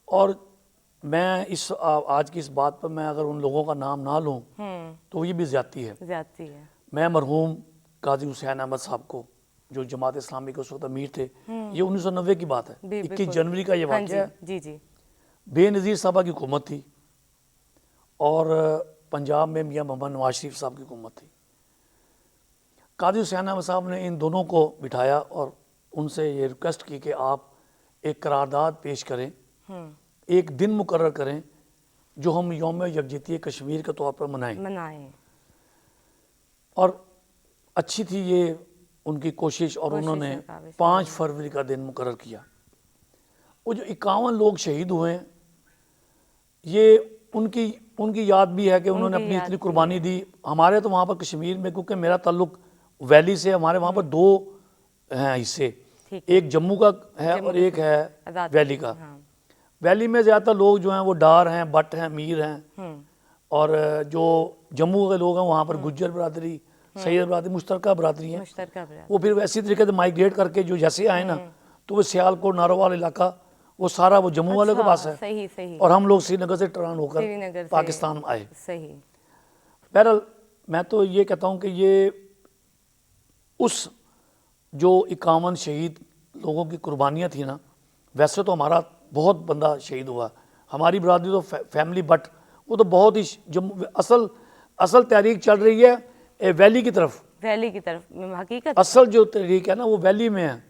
और मैं इस आज की इस बात पर मैं अगर उन लोगों का नाम ना लूँ तो ये भी ज़्यादती है। मैं मरहूम काजी हुसैन अहमद साहब को जो जमात इस्लामी के उस वक्त अमीर थे, ये 1990 की बात है, 21 जनवरी का ये वाक़या जी बेनज़ीर साहबा की हुकूमत थी और पंजाब में मियाँ मोहम्मद नवाज शरीफ साहब की हुकूमत थी। काजी हुसैन अहमद साहब ने इन दोनों को बिठाया और उनसे ये रिक्वेस्ट की कि आप एक करारदाद पेश करें, एक दिन मुकर्रर करें जो हम यौम यकजहती कश्मीर के तौर पर मनाएं। और अच्छी थी ये उनकी कोशिश और उन्होंने 5 फरवरी का दिन मुकर्रर किया। वो जो 51 लोग शहीद हुए हैं ये उनकी याद भी है कि उन्होंने अपनी इतनी कुर्बानी दी। हमारे तो वहाँ पर कश्मीर में, क्योंकि मेरा ताल्लुक वैली से, हमारे वहाँ पर 2 हैं हिस्से, एक जम्मू का है और एक है वैली का। वैली में ज़्यादातर लोग जो हैं वो डार हैं, बट हैं, मीर हैं, और जो जम्मू के लोग हैं वहाँ पर गुज्जर बरादरी, सैयद बरादरी मुश्तरका बरादरी है, मुश्तरका बरादरी। वो फिर वैसी तरीके से माइग्रेट करके जो जैसे आए ना, तो वो सियालकोट नारोवाल इलाका वो सारा वो जम्मू वाले के पास है, सही सही। और हम लोग श्रीनगर से ट्रांस श्रीनगर होकर से पाकिस्तान आए। सही। बहरहाल मैं तो ये कहता हूँ कि ये उस जो 51 शहीद लोगों की कुर्बानियाँ थी ना, वैसे तो हमारा बहुत बंदा शहीद हुआ, हमारी बरादरी तो फैमिली, बट वो तो बहुत ही जम्मू असल तहरीक चल रही है वैली की तरफ, वैली की तरफ। हकीकत असल जो तहरीक है ना वो वैली में है।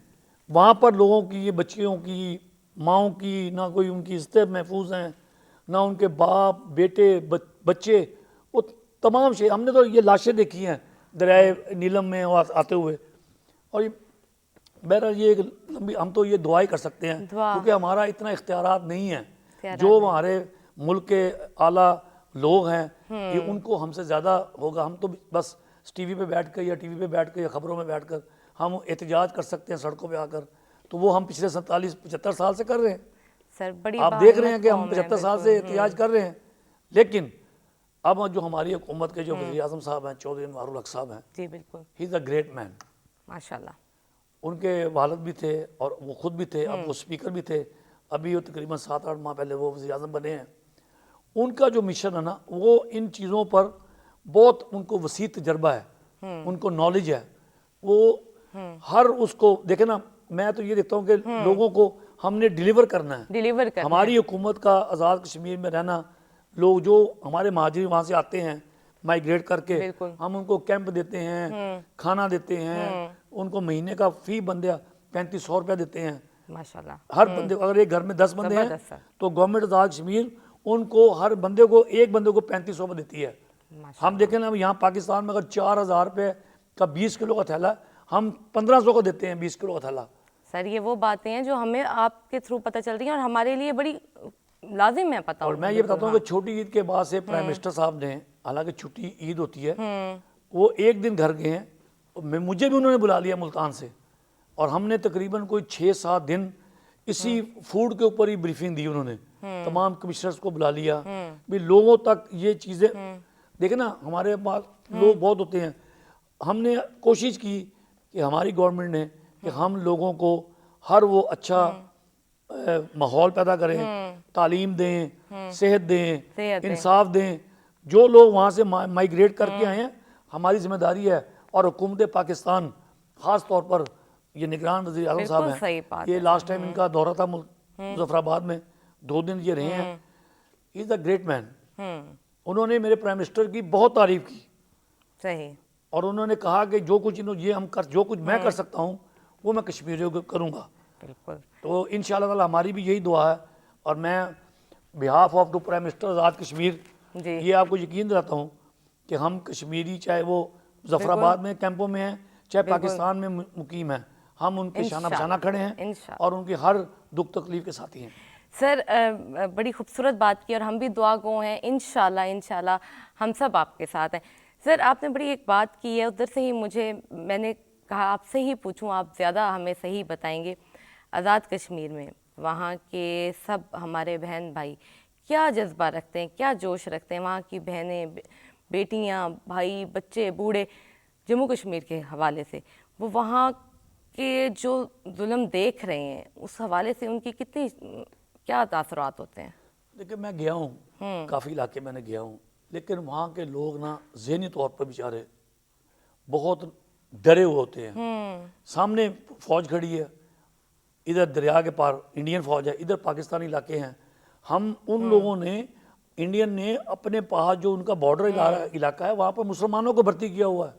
वहाँ पर लोगों की, ये बच्चियों की, माँओं की, ना कोई उनकी इज्जतें महफूज हैं, ना उनके बाप बेटे बच्चे, वो तमाम शे हमने तो ये लाशें देखी हैं दरियाए नीलम में आते हुए। और ये बहरहाल ये एक लंबी, हम तो ये दुआई कर सकते हैं क्योंकि हमारा इतना इख्तियारात नहीं है। जो हमारे मुल्क के आला लोग हैं ये उनको हमसे ज़्यादा होगा। हम तो बस टीवी पे बैठ कर या टीवी पे बैठ कर या खबरों में बैठ कर हम एहतजाज कर सकते हैं सड़कों पे आकर, तो वो हम पिछले 47-75 साल से कर रहे हैं। सर बड़ी आप देख रहे हैं कि हम 75 साल से एहतजाज कर रहे हैं। लेकिन अब जो हमारी हुकूमत के जो वज़ीर आज़म साहब हैं, चौधरी अनवारुल हक साहब हैं, जी बिल्कुल, he is a great man. माशाल्लाह। उनके वालिद भी थे और वो खुद भी थे, अब वो स्पीकर भी थे, अभी वो तकरीबन 7-8 माह पहले वो वज़ीर आज़म बने हैं। उनका जो मिशन है ना, वो इन चीज़ों पर बहुत उनको वसी तजर्बा है, उनको नॉलेज है। वो हर उसको देखे ना, मैं तो ये देखता हूँ कि लोगों को हमने डिलीवर करना है, डिलीवर करना हमारी हुकूमत का आज़ाद कश्मीर में रहना। लोग जो हमारे महाजिर वहाँ से आते हैं माइग्रेट करके, हम उनको कैंप देते हैं, खाना देते हैं, उनको महीने का फ़ी बंदे 3500 रुपया देते हैं माशाल्लाह। हर बंदे। अगर एक घर में 10 बंदे हैं तो गवर्नमेंट आज़ाद कश्मीर उनको हर बंदे को, एक बंदे को 3500 रुपये देती है। हम देखें ना, यहाँ पाकिस्तान में अगर 4000 रुपये का 20 किलो का थैला, हम 1500 को देते हैं 20 किलो का थैला। सर ये वो बातें हैं जो हमें आपके थ्रू पता चल रही हैं और हमारे लिए बड़ी लाजिम है पता। और मैं ये बताता हूँ कि छोटी ईद के बाद से प्राइम मिनिस्टर साहब ने, हालांकि छुट्टी ईद होती है, वो एक दिन घर गए हैं, मुझे भी उन्होंने बुला लिया मुल्तान से, और हमने तकरीबन कोई 6-7 दिन इसी फूड के ऊपर ही ब्रीफिंग दी उन्होंने। तमाम कमिश्नर्स को बुला लिया भी लोगों तक ये चीज़ें देखे ना। हमारे पास लोग बहुत होते हैं, हमने कोशिश की कि हमारी गवर्नमेंट ने कि हम लोगों को हर वो अच्छा माहौल पैदा करें, तालीम दें, सेहत दें, इंसाफ दें। जो लोग वहाँ से माइग्रेट करके आए हैं, हमारी जिम्मेदारी है। और हुकूमत पाकिस्तान ख़ास तौर पर ये निगरान वज़ीर आज़म साहब हैं, ये लास्ट टाइम इनका दौरा था मुजफ्फराबाद में, 2 दिन ये रहे हैं। He is a great man. उन्होंने मेरे प्राइम मिनिस्टर की बहुत तारीफ़ की, सही, और उन्होंने कहा कि जो कुछ जो कुछ मैं कर सकता हूँ वो मैं कश्मीरियों को करूँगा। बिल्कुल। तो इंशाअल्लाह ताला हमारी भी यही दुआ है। और मैं behalf of to prime minister Azad Kashmir ये आपको यकीन दिलाता हूँ कि हम कश्मीरी, चाहे वो मुजफ्फराबाद में कैंपों में हैं, चाहे पाकिस्तान में मुकीम हैं, हम उनके शाना बशाना खड़े हैं और उनकी हर दुख तकलीफ के साथी हैं। सर बड़ी खूबसूरत बात की और हम भी दुआ गो हैं। इंशाल्लाह हम सब आपके साथ हैं। सर आपने बड़ी एक बात की है, उधर से ही मैंने कहा आपसे ही पूछूं, आप ज़्यादा हमें सही बताएंगे। आज़ाद कश्मीर में वहाँ के सब हमारे बहन भाई क्या जज्बा रखते हैं, क्या जोश रखते हैं? वहाँ की बहनें, बेटियाँ, भाई, बच्चे, बूढ़े, जम्मू कश्मीर के हवाले से वो वहाँ के जो जुल्म देख रहे हैं, उस हवाले से उनकी कितनी क्या तासुरात होते हैं? देखिए मैं गया हूँ, काफ़ी इलाके मैंने गया हूँ, लेकिन वहाँ के लोग ना ज़हनी तौर पर बेचारे बहुत डरे हुए होते हैं। सामने फ़ौज खड़ी है, इधर दरिया के पार इंडियन फ़ौज है, इधर पाकिस्तानी इलाके हैं। हम उन लोगों ने, इंडियन ने अपने पास जो उनका बॉर्डर इलाका है वहाँ पर मुसलमानों को भर्ती किया हुआ है।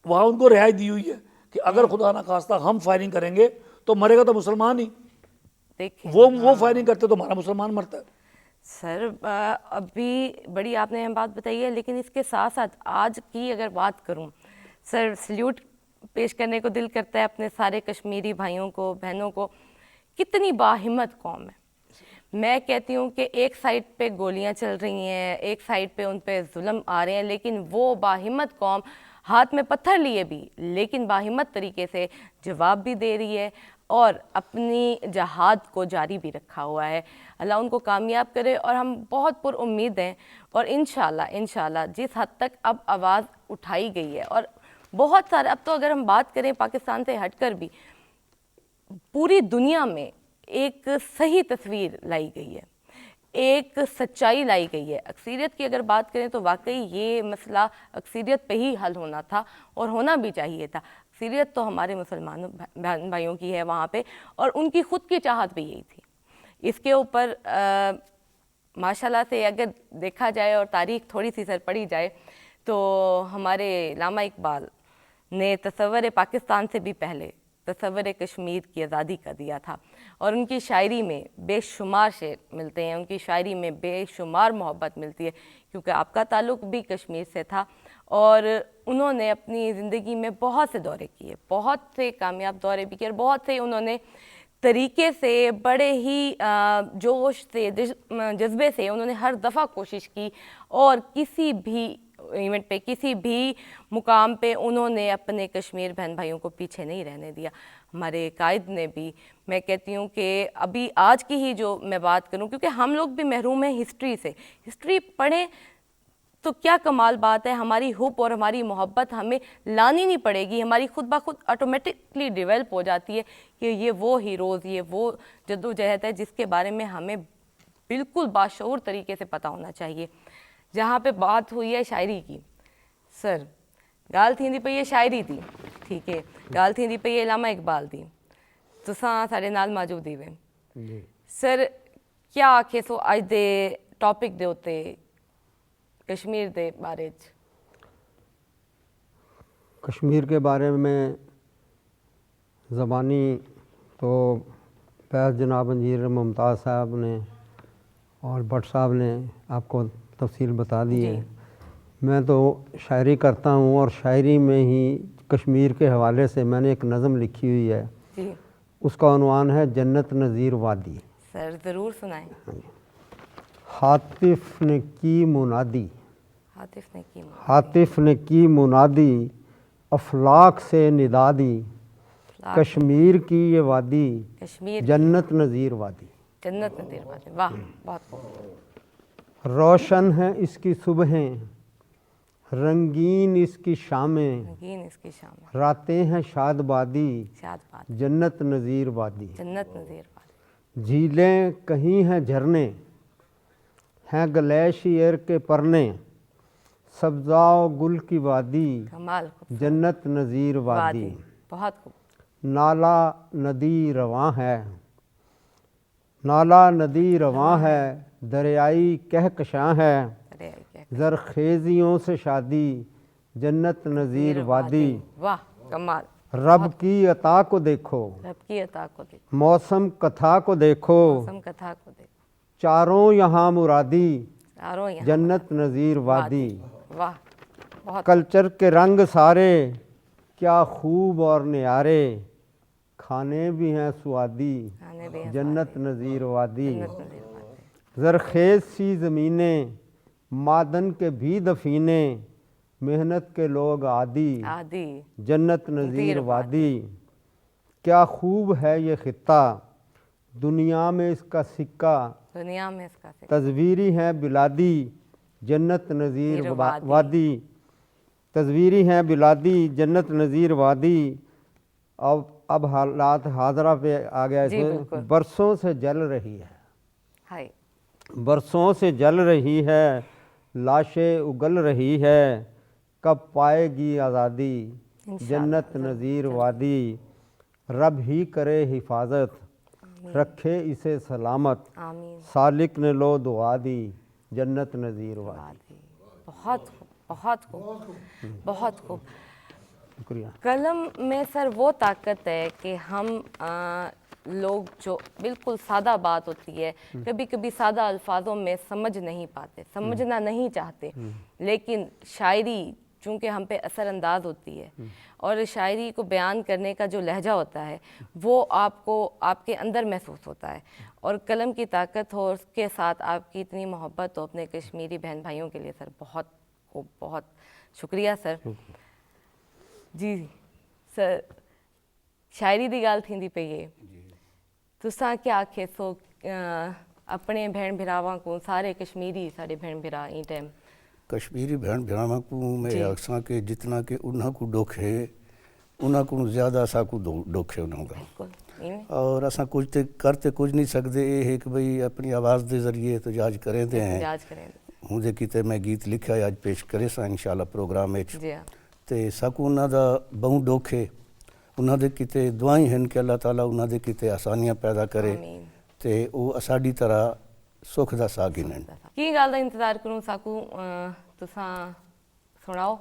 वहाँ उनको रिहाई दी हुई है कि अगर खुदा ना खास्ता हम फायरिंग करेंगे तो मरेगा तो मुसलमान ही। देखिए वो फायरिंग करते तो हमारा मुसलमान मरता है। सर अभी बड़ी आपने अहम बात बताई है, लेकिन इसके साथ साथ आज की अगर बात करूं, सर सल्यूट पेश करने को दिल करता है अपने सारे कश्मीरी भाइयों को, बहनों को। कितनी बाहिम्मत कौम है। मैं कहती हूँ कि एक साइड पे गोलियां चल रही हैं, एक साइड पे उन पे जुल्म आ रहे हैं, लेकिन वो बाहिम्मत कौम हाथ में पत्थर लिए भी, लेकिन बाहिम्मत तरीके से जवाब भी दे रही है और अपनी जहाद को जारी भी रखा हुआ है। अल्लाह उनको कामयाब करे और हम बहुत पुरुम्मीद हैं। और इंशाल्लाह जिस हद तक अब आवाज़ उठाई गई है और बहुत सारे, अब तो अगर हम बात करें पाकिस्तान से हटकर भी, पूरी दुनिया में एक सही तस्वीर लाई गई है, एक सच्चाई लाई गई है। अक्सरियत की अगर बात करें तो वाकई ये मसला अक्सरियत पे ही हल होना था और होना भी चाहिए था। अक्सरियत तो हमारे मुसलमानों बहन भाइयों की है वहाँ पे, और उनकी ख़ुद की चाहत भी यही थी। इसके ऊपर माशाल्लाह से अगर देखा जाए और तारीख़ थोड़ी सी सर पड़ी जाए तो हमारे लामा इकबाल ने तसव्वुर पाकिस्तान से भी पहले तसव्वुर कश्मीर की आज़ादी का दिया था, और उनकी शायरी में बेशुमार शेर मिलते हैं, उनकी शायरी में बेशुमार मोहब्बत मिलती है, क्योंकि आपका ताल्लुक़ भी कश्मीर से था। और उन्होंने अपनी ज़िंदगी में बहुत से दौरे किए, बहुत से कामयाब दौरे भी किए, और बहुत से उन्होंने तरीके से, बड़े ही जोश से, जज्बे से उन्होंने हर दफ़ा कोशिश की, और किसी भी इवेंट पे, किसी भी मुकाम पे उन्होंने अपने कश्मीर बहन भाइयों को पीछे नहीं रहने दिया। हमारे कायद ने भी, मैं कहती हूँ कि अभी आज की ही जो मैं बात करूँ, क्योंकि हम लोग भी महरूम हैं हिस्ट्री से, हिस्ट्री पढ़ें तो क्या कमाल बात है। हमारी हुब और हमारी मोहब्बत हमें लानी नहीं पड़ेगी, हमारी खुद ब खुद ऑटोमेटिकली डेवलप हो जाती है कि ये वो हीरोज़, ये वो जद्दोजहद है जिसके बारे में हमें बिल्कुल बाशऊर तरीके से पता होना चाहिए। जहाँ पे बात हुई है शायरी की, सर गाल थींदी पई है शायरी थी, ठीक है, गाल थींदी पई है लामा इकबाल दी, तुसां साढ़े नाल मौजूद ही वे सर, क्या आखे सो अज दे टॉपिक दे उत्ते कश्मीर दे बारे च? कश्मीर के बारे में ज़बानी तो फैज़ जनाब अंजीर मुमताज़ साहब ने और भट्ट साहब ने आपको तफसील बता दी है। मैं तो शायरी करता हूँ, और शायरी में ही कश्मीर के हवाले से मैंने एक नज़म लिखी हुई है जी। उसका उन्वान है जन्नत नज़ीर वादी। सर ज़रूर सुनाएं। हातिफ ने की मुनादी, हातिफ ने की मुनादी, अफलाक से निदा दी, कश्मीर की ये वादी, कश्मीर जन्नत नज़ीर वादी। जन्नत नज़ीर वादी, वाह, बहुत खूब। रोशन है इसकी सुबहें, रंगीन इसकी शामें, रंगीन इसकी शाम, रातें हैं शादबादी, शादबाद, जन्नत नज़ीर वादी। जन्नत नज़ीर वादी। झीलें कहीं हैं झरने, हैं ग्लेशियर के परने, सब्ज़ाओ गुल की वादी, कमाल, खूब, जन्नत नज़ीर वादी। बहुत खूब। नाला नदी रवां है, नाला नदी रवां है, दरियाई कहकशां है, ज़रखेज़ियों से शादी, जन्नत नज़ीर वादी। वाह, कमाल। रब की अता को देखो, रब की अता को देखो, मौसम कथा को देखो, मौसम कथा को देखो, चारों यहाँ मुरादी, चारों यहाँ जन्नत नज़ीर वादी। वाह, बहुत। कल्चर के रंग सारे, क्या खूब और न्यारे, खाने भी हैं स्वादी, खाने भी हैं जन्नत नज़ीर वादी। जन्नत नज़ीर वादी। ज़रखेज़ सी ज़मीनें, मादन के भी दफीने, मेहनत के लोग आदि, आदि, जन्नत नज़ीर वादी। क्या खूब है ये खित्ता, दुनिया में इसका सिक्का, दुनिया में इसका तस्वीरी है बिलादी, जन्नत नज़ीर वादी। वादी। तस्वीरी हैं बिलादी, जन्नत नज़ीर वादी। अब हालात हाजरा पे आ गया जी, इसमें। बिल्कुल। बरसों से जल रही है, हाय, बरसों से जल रही है, लाशें उगल रही है, कब पाएगी आज़ादी, जन्नत नज़ीर वादी। रब ही करे हिफाजत, रखे इसे सलामत, आमीन, सालिक ने लो दुआ दी, जन्नत नज़ीर वादी। वादी। बहुत खूब, बहुत खूब, बहुत खूब। शुक्रिया। कलम में सर वो ताकत है कि हम लोग जो बिल्कुल सादा बात होती है, कभी कभी सादा अल्फाजों में समझ नहीं पाते, समझना नहीं चाहते, लेकिन शायरी चूँकि हम पे असरअंदाज होती है और शायरी को बयान करने का जो लहजा होता है वो आपको आपके अंदर महसूस होता है, और कलम की ताकत हो, उसके साथ आपकी इतनी मोहब्बत हो अपने कश्मीरी बहन भाइयों के लिए, सर बहुत खूब, बहुत शुक्रिया सर। जी सर शायरी दी गाल थींदी पई है तुसां क्या आखे सो अपने भेण भिरावां को सारे कश्मीरी साढ़े भेण भिरा ई टाइम कश्मीरी भेण भिरावां को मैं जी। आखसां के जितना के उन्हां को दुख है उन्हां को ज़्यादा असां को दुख है उन्हां का बिल्कुल इवें और असां कुछ ते करते कुछ नहीं सकते ये है कि भाई अपनी आवाज़ के जरिए तो जाज करें दे हैं याद करें हूँ जे किते मैं गीत लिखा है आज पेश करे सा इंशाल्लाह प्रोग्राम में जी हाँ ते साकू उन्हां दा बहु दुख है उन्हां दे किते दुआई हैं कि अल्लाह ताला उन्हां दे किते आसानियां पैदा करे आमीन। ते वो साडी तरह सुख दा साह गिनन की गाल दा इंतजार करूं साकू तुसां सुनाओ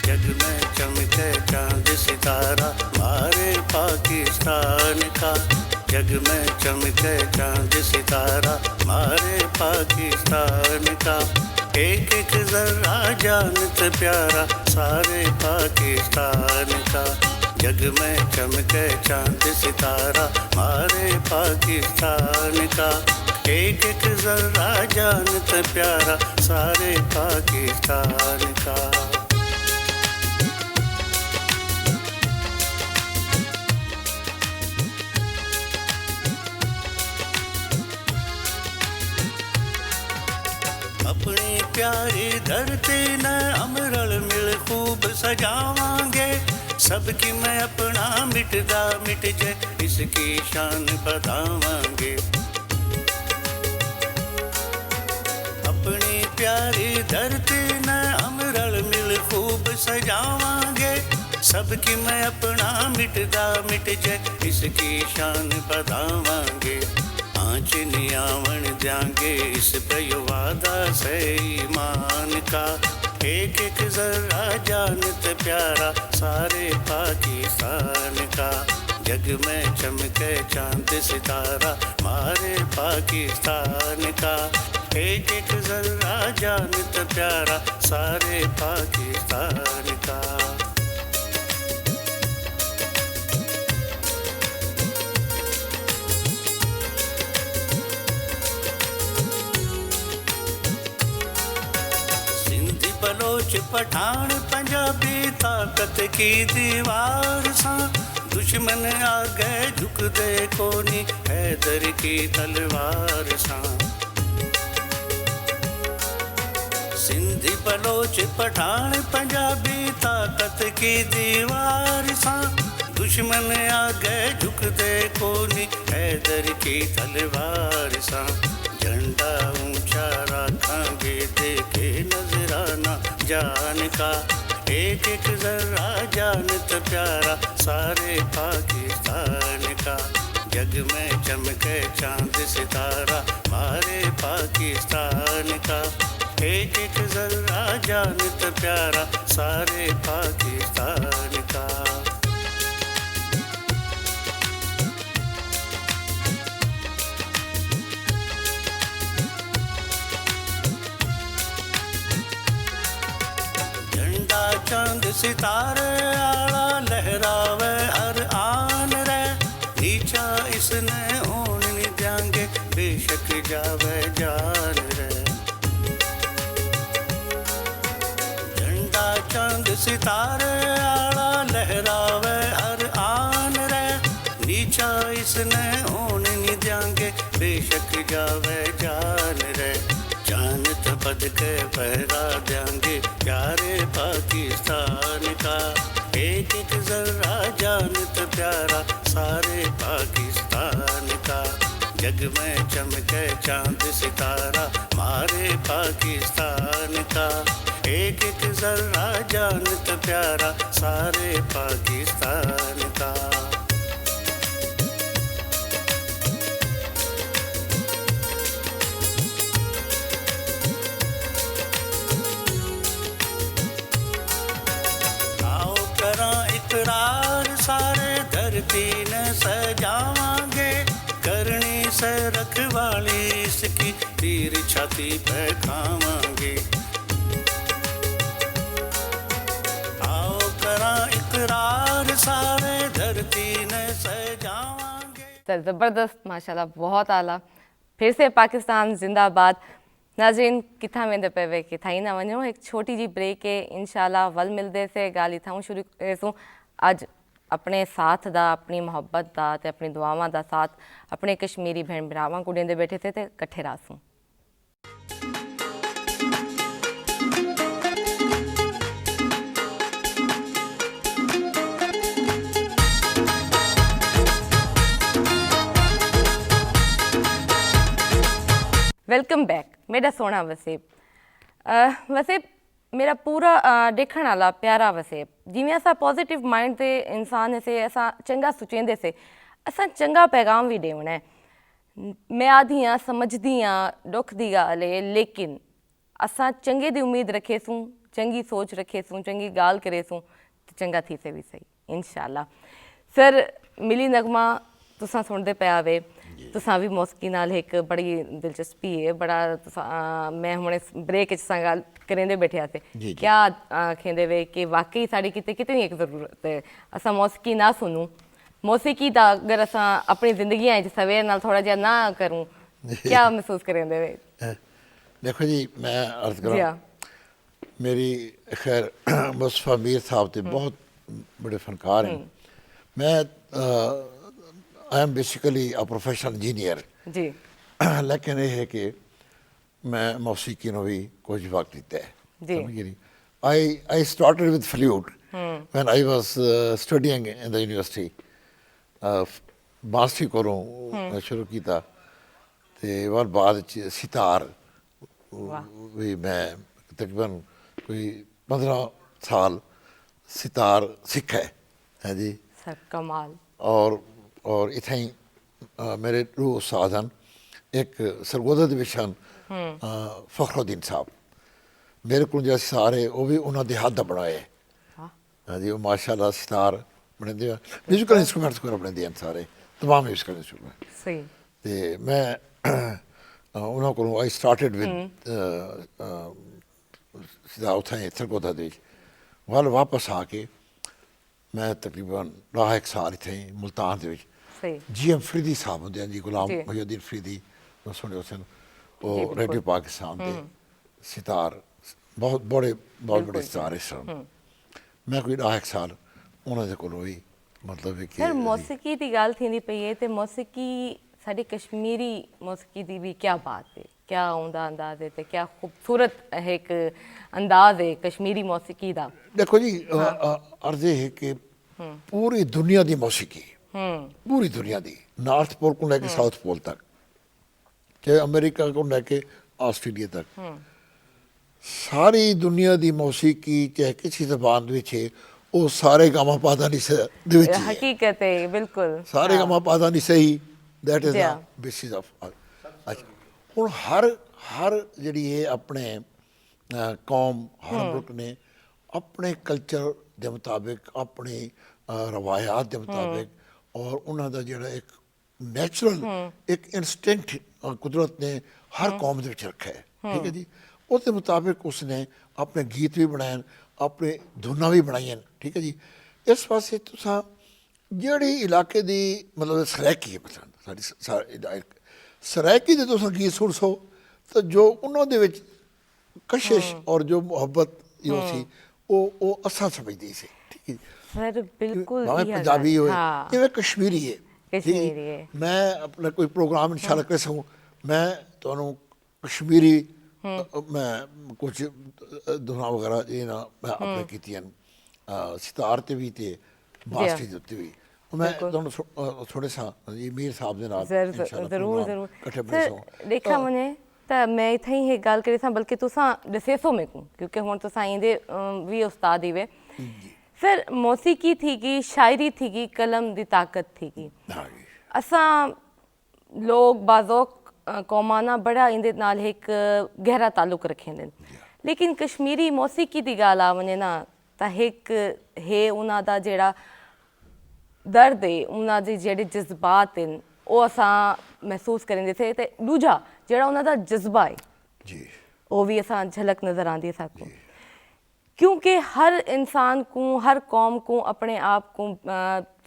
जग में चमके चांद सितारा मारे पाकिस्तान का जग में चमके चांद सितारा मारे पाकिस्तान का एक एक जर्रा जानत प्यारा सारे पाकिस्तान का जग में चमके चांद सितारा मारे पाकिस्तान का एक एक जर्रा जानत प्यारा सारे पाकिस्तान का अपनी प्यारी धरती न अमरल मिल खूब सजावांगे सबकी मैं अपना मिटदा मिट जाए इसकी शान बतावांगे अपनी प्यारी धरती न अमरल मिल खूब सजावांगे सबकी मैं अपना मिटदा मिट जाए इसकी शान बतावांगे आँच नियावन जाएंगे इस पे वादा से ईमान का एक एक जरा जानत प्यारा सारे पाकिस्तान का जग में चमके चांद सितारा मारे पाकिस्तान का एक एक जरा जानत प्यारा सारे पाकिस्तान का बलोच पठान पंजाबी ताकत की दीवार सा दुश्मन आ गए झुक दे कोनी हैदर की तलवार सा सिंधी बलोच पठान पंजाबी ताकत की दीवार सा दुश्मन आ गए झुक दे कोनी हैदर की तलवार सा झंडा ऊंचा रखांगे देखे नजराना जान का एक एक जरा जानत प्यारा सारे पाकिस्तान का जग में चमके चांद सितारा मारे पाकिस्तान का एक एक जरा जानत प्यारा सारे पाकिस्तान का चांद सितारे आला लहरावे हर आन रे नीचा इसने होन नहीं जाएंगे बेशक जावे जान रे झंडा चांद सितारे आला लहरावे हर आन रे नीचा इसने होन नहीं जाएंगे बेशक जावे जान रे जानत बद के पहरा देंगे प्यारे पाकिस्तान का एक एक जरा जानत प्यारा सारे पाकिस्तान का जग में चमके चांद सितारा मारे पाकिस्तान का एक एक जरा जानत प्यारा सारे पाकिस्तान का इकरार सारे धरती न सजावांगे करनी से रखवाली इसकी तीर छाती पे खावांगे आओ करा इकरार सारे धरती न सजावांगे सर ज़बरदस्त माशाल्लाह बहुत आला फिर से पाकिस्तान जिंदाबाद नाज़रीन किथा वेंदे पे वे किथा ही ना वञो एक छोटी जी ब्रेक है इंशाल्लाह वल मिलदे से गाल इथां शुरू करेसूं अज अपने साथ दा अपनी मुहब्बत दा ते अपनी दुआवां दा साथ अपने कश्मीरी भैन भरावां को देंदे बैठे थे ते कट्ठे रासूं। वेलकम बैक मेरा सोना वसेब। वसेब मेरा पूरा देखने वाला प्यारा वसेब जिमें असा पॉजिटिव माइंड से इंसान से असा चंगा सोचेंदे से असा चंगा पैगाम भी देना है। मैं आधी हाँ समझदी हाँ दुख की गाल है लेकिन असा चंगे की उम्मीद रखे सूँ चंगी सोच रखे सूँ चंगी गाल करे सूँ तो चंगा थी से भी सही इंशाल्लाह। सर मिली नगमा तुसा सुनते पे आवे तुसा भी मौसीकी नाल एक बड़ी दिलचस्पी है बड़ा मैं हुणे ब्रेक गल करेंदे बैठे थे क्या आखेंदे वे कि वाकई साड़ी किते कितनी एक ज़रूरत है असा मौसीकी ना सुनूं मौसीकी दा अगर असा अपनी जिंदगी सवेर नाल थोड़ा जिहा ना करूं क्या महसूस करेंदे वे। देखो जी मैं अर्ज करा मेरी खैर मुस्तफा मीर साहब तो बहुत बड़े फनकार हैं। मैं I am basically a professional engineer जी लेकिन ये है कि मैं मौसीकी ने भी कुछ वक्त दिता है। I started with flute when I was studying in the university बांसुरी कोलों शुरू किया ते और बाद सितार भी मैं तकरीबन कोई 15 साल सितार सीखा है जी सर कमाल। और इतना ही मेरे रूह साधन एक सरगोदा दिविशन फखरुद्दीन साहब मेरे को जो सारे वो भी उन्होंने हद बनाए हाँ जी वो माशाल्लाह सितार बने दे म्यूजिकल इंस्ट्रूमेंट्स को बने दिए सारे तमाम म्यूजिकल इंस्ट्रूमेंट सही ते मैं उन्होंने को आई स्टार्टेड विद सितार उतना सरगोदा दे वाल वापस आके मैं तकरीबन 1 साल इतने मुल्तान दे GM फरीदी साहब होंगे जी गुलाम मुहिउद्दीन फरीदी सुने उस रेडियो पाकिस्तान के सितार बहुत बड़े सितारे सन मैं कोई 1 साल उन्होंने को भी मतलब कि सर मौसीकी की गल थी पई है तो मौसीकी साड़ी कश्मीरी मौसीकी की भी क्या बात है क्या उनका अंदाज है तो क्या खूबसूरत एक अंदाज है कश्मीरी मौसीकी का। देखो जी अर्ज है कि पूरी दुनिया की मौसीकी पूरी दुनिया की नॉर्थ पोल को लेके साउथ पोल तक चाहे अमेरिका को लेके ऑस्ट्रेलिया तक सारी दुनिया की मौसीकी चाहे किसी जबान है वो सारे गामा पादा नहीं हकीकत है बिल्कुल सारे गामा पादा नहीं सही that is the basis of हुण हर जी है अपने कौम हर मुल्क ने अपने कल्चर के मुताबिक अपने रवायात के मुताबिक और उन्होंने जोड़ा एक नैचुरल एक इंस्टिंक्ट कुदरत ने हर कौम के रखा है ठीक है जी उसके मुताबिक उसने अपने गीत भी बनाए अपने धुना भी बनाई ठीक है जी। इस पासे तुसा जिहड़ी इलाके की मतलब सरायकी है मतलब सरायकी के तुसा गीत सुन सो तो जो उन्होंने विच कशिश और जो मुहब्बत जो सी वो असा समझदी सी ठीक है सर बिल्कुल पंजाबी हो जिवें कश्मीरी है कश्मीरी है मैं अपना कोई प्रोग्राम इंशाल्लाह कर सकूँ मैं तो कश्मीरी मैं कुछ धुना वगैरह ये ना मैं अपने कीतियां सितार ते भी ते बांसुरी दे उत्ते भी मैं तुहानू थोड़े सा जी मीर साहब दे नाल जरूर जरूर सर देखा मैंने तो मैं इत्थे ही एक गल करी सा बल्कि तुसा दसे सो मेरे को क्योंकि हुण तुसा इंदे भी उस्ताद ही वे फिर मौसीकी थी कि शायरी थी कि कलम की ताकत थी कि असा लोग बाज़ोक कौमाना बड़ा इंदे नाल एक गहरा ताल्लुक रखेंदे लेकिन कश्मीरी मौसीकी की गल आ वने ना तो एक है उन्हां दा जेड़ा दर्द है उन्हां दे जेड़े जज्बात हैं वो असा महसूस करेंदे थे ते दूजा जेड़ा उन्हां दा जज्बा है जी वो भी असा झलक नज़र आती है साको क्योंकि हर इंसान को हर कौम को अपने आप को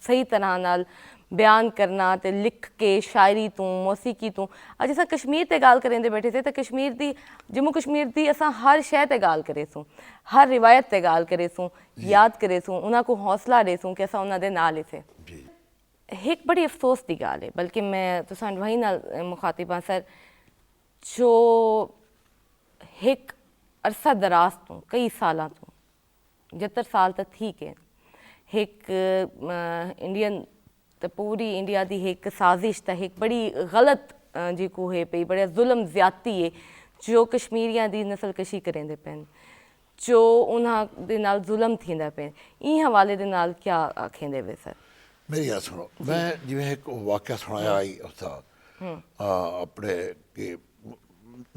सही तरह नाल बयान करना ते लिख के शायरी तो मौसीकी तो अज असां कश्मीर ते गाल करेंदे बैठे थे तो कश्मीर दी जम्मू कश्मीर दी असां हर शय ते गाल करे सूं हर रिवायत ते गाल करे सूं याद करे सूं उन्हां को हौसला दे सूं कि असां उन्हां दे नाल इथे एक बड़ी अफसोस की गाल है बल्कि मैं तुसां वही नाल मुखातिब हाँ सर जो एक अरसा दराज तो कई साल तो 75 साल तक ठीक है एक इंडियन तो पूरी इंडिया की एक साजिश तो एक बड़ी गलत जी को है पई बड़ा जुल्म ज्यादती है जो कश्मीरियां की नस्लकशी करेंदे पैन जो उन्हां दे नाल जुल्म थींदा पैन ई हवाले दे नाल क्या आखेंदे वे सर मेरी गल सुनो मैं जिवें एक वाक़या सुनाया आई उसका अपने कि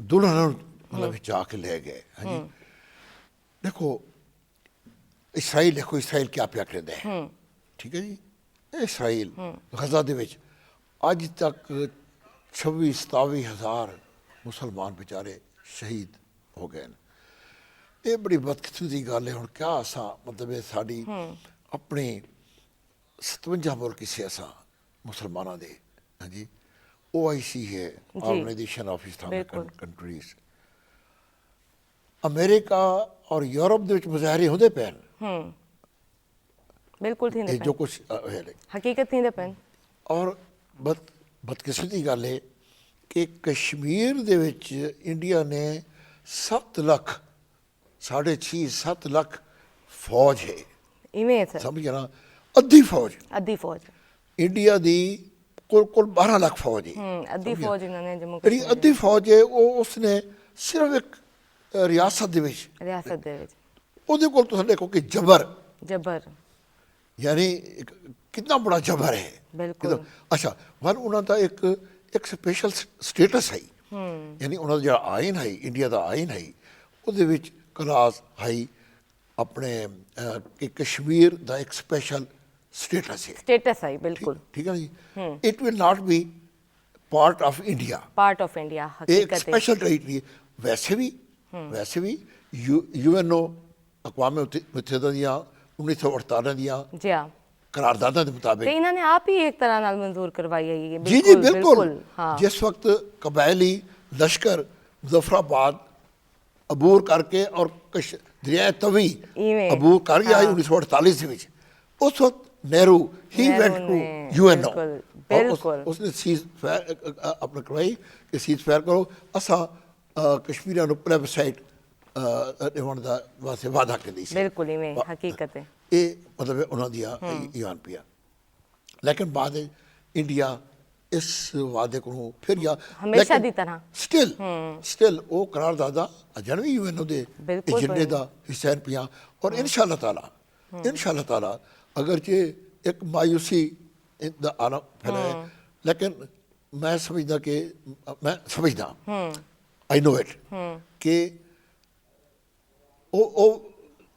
दुल्हन मतलब जाके ले गए हाँ जी देखो इसराइल क्या प्या करदा है ठीक है जी इसराइल गजा दे विच अज तक 26-27 हज़ार मुसलमान बेचारे शहीद हो गए ये बड़ी बदकिस्मती की गल है हुण क्या असां मतलब ये साडी अपनी 57 मुल्क से असां मुसलमाना दे हाँ जी OIC है organisation of Islamic countries America और यूरोप दे विच मुजाहरे होंदे पैन बिल्कुल थींदे जो कुछ है हकीकत थींदे पैन और बदकिस्मती की गल है कि कश्मीर दे विच इंडिया ने 7 लाख 6.5-7 लाख फौज है इवें है सर समझ गया ना अद्धी फौज इंडिया दी कुल 12 लाख फौज है अद्धी फौज इन्होंने जम्मू ਜਿਹੜੀ अद्धी फौज है वो उसने सिर्फ एक रियासत दे विच ਉਹਦੇ ਕੋਲ ਤੁਸੀਂ ਦੇਖੋ ਕਿ जबर यानी कितना बड़ा जबर है बिल्कुल अच्छा वन उन्होंने एक स्पेशल स्टेटस है यानी उन्होंने जो आइन है इंडिया का आइन है ਉਹਦੇ ਵਿੱਚ क्लास है अपने कि कश्मीर का एक स्पेशल स्टेटस है बिल्कुल ठीक है जी it will not be part of India एक स्पेशल टेरिटरी वैसे भी UNO अक़वाम मुत्तहिदा दियां 1948 दियां करारदादा के मुताबिक इन्होंने आप ही एक तरह नाल मंजूर करवाई है ये जी बिल्कुल हाँ। जिस वक्त कबायली लश्कर मुजफ्फराबाद अबूर करके और दरिया तवी अबूर कर गया 1948 में उस वक्त नेहरू ही वेंट टू UNO उसने सीज फायर अपने करवाई कि सीज फायर करो असा कश्मीरियों को प्लेबसाइट ਦਾ ਵਾਸਤੇ ਵਾਅਦਾ ਕੀਤੀ ਸੀ ਬਿਲਕੁਲ ਇਵੇਂ ਹਕੀਕਤ ਹੈ ਇਹ ਮਤਲਬ ਉਹਨਾਂ ਦੀ ਈਮਾਨ ਪਿਆ ਲੇਕਿਨ ਬਾਅਦ ਇੰਡੀਆ ਇਸ ਵਾਅਦੇ ਨੂੰ ਫਿਰ ਜਾਂ ਹਮੇਸ਼ਾ ਦੀ ਤਰ੍ਹਾਂ ਸਟਿਲ ਉਹ ਕਰਾਰਦਾਦਾ ਅਜਨ ਵੀ UNO ਦੇ ਏਜੰਡੇ ਦਾ ਹਿੱਸਾ ਪਿਆ ਔਰ ਇਨਸ਼ਾ ਅੱਲਾਹ ਤਾਲਾ ਅਗਰ ਜੇ ਇੱਕ ਮਾਯੂਸੀ ਦਾ ਆਲਮ ਫੈਲਾਏ ਲੇਕਿਨ ਮੈਂ ਸਮਝਦਾ ਆਈ ਨੋ ਇਟ ਕਿ ਉਹ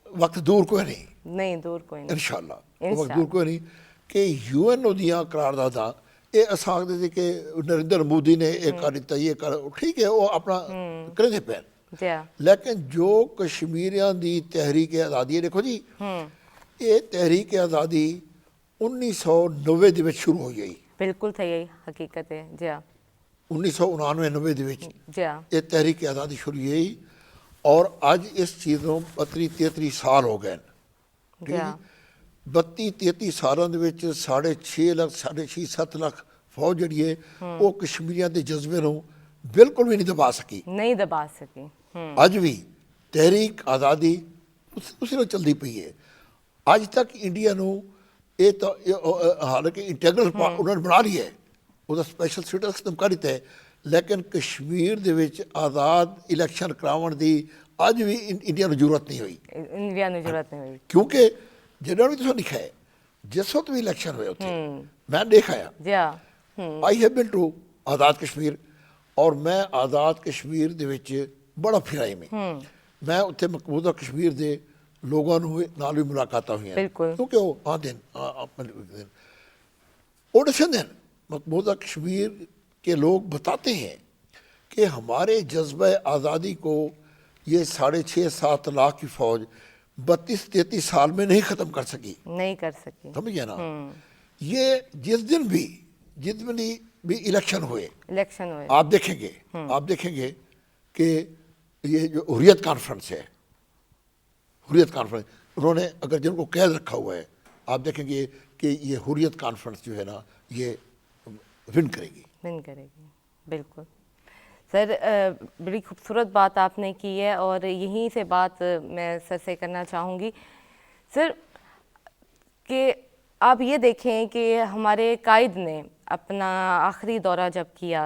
वक्त दूर कोई नहीं इंशाअल्लाह वो वक्त दूर कोई नहीं कि UNO दियां करारदादा ये असां आखदे कि नरेंद्र मोदी ने एक कर दिता ये कर ठीक है वो अपना करदे पैन लेकिन जो कश्मीरियां दी तहरीक आज़ादी है देखो जी ये तहरीक आज़ादी 1990 दे विच शुरू होई गई बिल्कुल सही हकीकत है जी 1999 दे विच ये तहरीक आज़ादी शुरू हुई और अज इस चीज़ को 32-33 साल हो गए ठीक है 32-33 सालों के 6.5 लाख 6.5-7 लाख फौज जी है वो कश्मीरियों के जज्बे को बिल्कुल भी नहीं दबा सकी अज भी तहरीक आज़ादी उसी में चलती पई है अज तक इंडिया को ये तो हालांकि इंटैग्रल उन्होंने बना ली है उसका स्पैशल स्टेटस खत्म कर दिता है लेकिन कश्मीर दे विच आज़ाद इलैक्शन करावन दी अज भी इंडिया को जरूरत नहीं हुई क्योंकि जिन्होंने भी तुसें लिखा है जिस वक्त भी इलैक्शन हुए उत्थे मैं देखा I have been to Azad Kashmir और मैं आज़ाद कश्मीर दे विच बड़ा फिराई में मैं उत्थे मकबूजा कश्मीर दे लोगों नाल भी मुलाकातां हुई क्योंकि वो आंदे वो दस्सदे हैं मकबूजा कश्मीर के लोग बताते हैं कि हमारे जज्बा आज़ादी को ये 6.5-7 लाख की फ़ौज 32-33 साल में नहीं ख़त्म कर सकी, नहीं कर सकी। समझिए ना। ये जिस दिन भी इलेक्शन हुए, इलेक्शन हुए, आप देखेंगे कि ये जो हुर्रियत कॉन्फ्रेंस है, हुर्रियत कॉन्फ्रेंस, उन्होंने अगर जिनको कैद रखा हुआ है, आप देखेंगे कि ये हुर्रियत कॉन्फ्रेंस जो है ना, ये विन करेगी। बिल्कुल सर, बड़ी खूबसूरत बात आपने की है और यहीं से बात मैं सर से करना चाहूँगी सर कि आप ये देखें कि हमारे कायद ने अपना आखिरी दौरा जब किया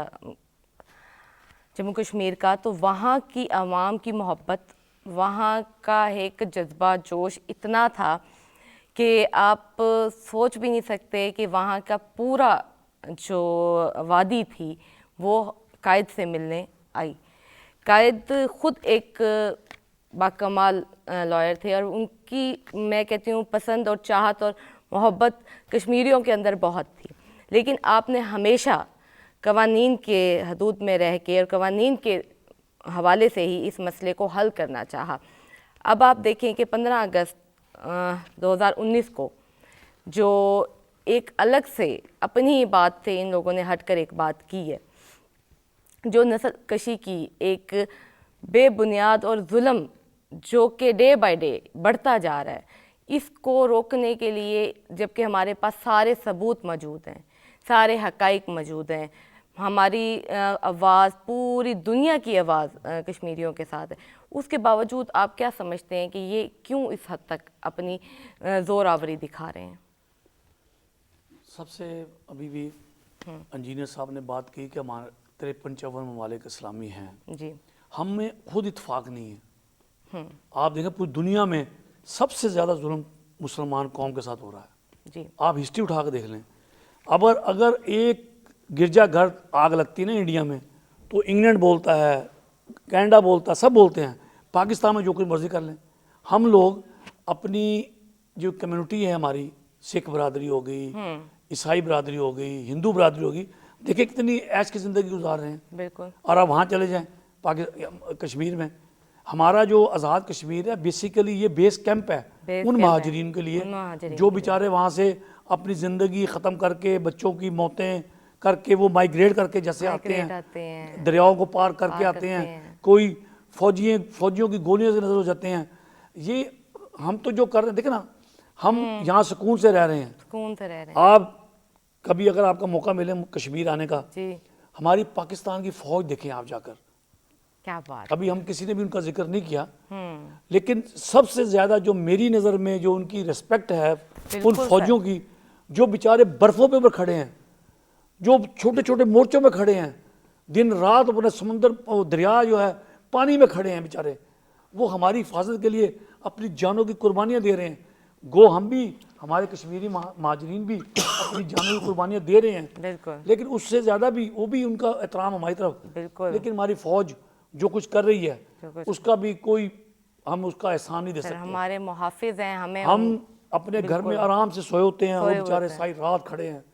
जम्मू कश्मीर का, तो वहाँ की आवाम की मोहब्बत, वहाँ का एक जज्बा जोश इतना था कि आप सोच भी नहीं सकते कि वहाँ का पूरा जो वादी थी वो कायद से मिलने आई। कायद ख़ुद एक बाकमाल लॉयर थे और उनकी, मैं कहती हूँ, पसंद और चाहत और मोहब्बत कश्मीरियों के अंदर बहुत थी, लेकिन आपने हमेशा कवानीन के हदूद में रह के और कवानीन के हवाले से ही इस मसले को हल करना चाहा। अब आप देखें कि 15 अगस्त 2019 को जो एक अलग से अपनी ही बात से इन लोगों ने हटकर एक बात की है, जो नस्ल कशी की एक बेबुनियाद और जुल्म जो कि डे बाय डे बढ़ता जा रहा है, इसको रोकने के लिए, जबकि हमारे पास सारे सबूत मौजूद हैं, सारे हक़ाइक़ मौजूद हैं, हमारी आवाज़, पूरी दुनिया की आवाज़ कश्मीरियों के साथ है, उसके बावजूद आप क्या समझते हैं कि ये क्यों इस हद तक अपनी ज़ोर आवरी दिखा रहे हैं? सबसे अभी भी इंजीनियर साहब ने बात की कि हमारे 53-54 ममालिक इस्लामी हैं जी, हम में खुद इत्फाक नहीं है। आप देखें पूरी दुनिया में सबसे ज़्यादा जुल्म मुसलमान कौम के साथ हो रहा है जी, आप हिस्ट्री उठा कर देख लें। अगर एक गिरजाघर आग लगती है ना इंडिया में, तो इंग्लैंड बोलता है, कनाडा बोलता है, सब बोलते हैं, पाकिस्तान में जो कुछ मर्जी कर लें। हम लोग अपनी जो कम्युनिटी है, हमारी सिख बरादरी हो गई, ईसाई बरादरी हो गई, हिंदू बरादरी हो गई, देखिए कितनी ऐश की ज़िंदगी गुजार रहे हैं। बिल्कुल। और आप वहाँ चले जाएँ कश्मीर में, हमारा जो आज़ाद कश्मीर है बेसिकली ये बेस कैंप है उन महाजरीन के लिए जो बेचारे वहाँ से अपनी ज़िंदगी ख़त्म करके, बच्चों की मौतें करके, वो माइग्रेट करके जैसे आते हैं, दरियाओं को पार करके आते हैं, कोई फौजियों की गोलियों से नजर हो जाते हैं। ये हम तो जो कर रहे हैं, देखे ना, हम यहाँ सुकून से रह रहे हैं, सुकून से रह रहे हैं। आप कभी अगर आपका मौका मिले कश्मीर आने का जी, हमारी पाकिस्तान की फौज देखें आप जाकर, क्या बात। अभी हम किसी ने भी उनका जिक्र नहीं किया, लेकिन सबसे ज़्यादा जो मेरी नज़र में जो उनकी रिस्पेक्ट है उन फौजियों की, जो बेचारे बर्फ़ों पे ऊपर खड़े हैं, जो छोटे छोटे मोर्चों में खड़े हैं, दिन रात अपने समुंदर दरिया जो है पानी में खड़े हैं बेचारे, वो हमारी हिफाजत के लिए अपनी जानों की कुर्बानियाँ दे रहे हैं। गो हम भी, हमारे कश्मीरी महाजरीन भी अपनी जानों की कुर्बानियाँ दे रहे हैं, लेकिन उससे ज़्यादा भी वो भी उनका एहतराम हमारी तरफ, लेकिन हमारी फ़ौज जो कुछ कर रही है उसका भी कोई हम उसका एहसान नहीं दे सकते। हमारे मुहाफिज हैं, हम अपने घर में आराम से सोए होते हैं, वो बेचारे सारी रात खड़े हैं।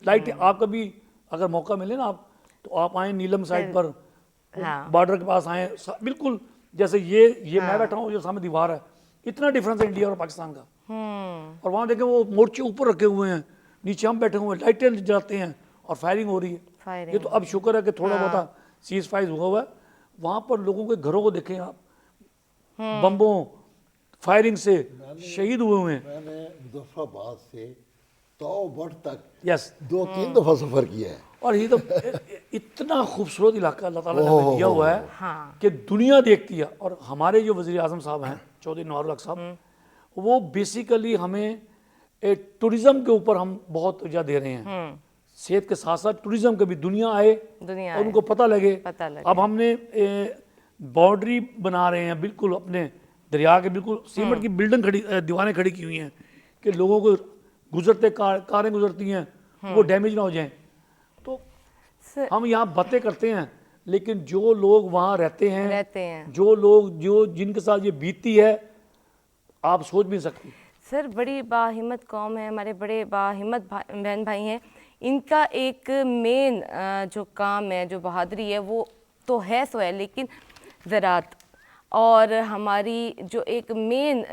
लाइट आप कभी अगर मौका मिले ना आप, तो आप आए नीलम साइड पर, बॉर्डर के पास आए, बिल्कुल जैसे ये मैं बैठा हूँ, जो सामने दीवार है, इतना डिफरेंस है इंडिया और पाकिस्तान का। और वहाँ देखें वो मोर्चे ऊपर रखे हुए हैं, नीचे हम बैठे हुए हैं, लाइटें जलाते हैं और फायरिंग हो रही है। ये तो अब शुक्र है कि थोड़ा बहुत सीज फाइज हुआ हुआ है। वहाँ पर लोगों के घरों को देखें आप, बम्बों फायरिंग से शहीद हुए हुए हैं। मैंने मुजफ्फराबाद से ताओबट तक यस 2-3 दफ़ा सफ़र किया है, और ये तो इतना खूबसूरत इलाका अल्लाह ताला ने हमें दिया हुआ है कि दुनिया देखती है। और हमारे जो वज़ीर आज़म साहब हैं चौधरी नवारुल हक साहब, वो बेसिकली हमें टूरिज़्म के ऊपर हम बहुत तवज्जो दे रहे हैं, सेहत के साथ साथ टूरिज़्म के भी, दुनिया आए और उनको पता लगे। अब हमने बाउंड्री बना रहे हैं बिल्कुल अपने दरिया के, बिल्कुल सीमेंट की बिल्डिंग खड़ी, दीवारें खड़ी की हुई हैं कि लोगों को गुजरते कारें गुजरती हैं वो डैमेज ना हो जाएं। तो हम यहाँ बातें करते हैं, लेकिन जो लोग वहाँ रहते हैं, जो लोग जिनके साथ ये बीतती है, आप सोच भी नहीं सकती। सर बड़ी बाहिम्मत कौम है, हमारे बड़े बाहिम्मत बहन भाई हैं, इनका एक मेन जो काम है, जो बहादुरी है, वो तो है सो है, लेकिन ज़रात और हमारी जो एक मेन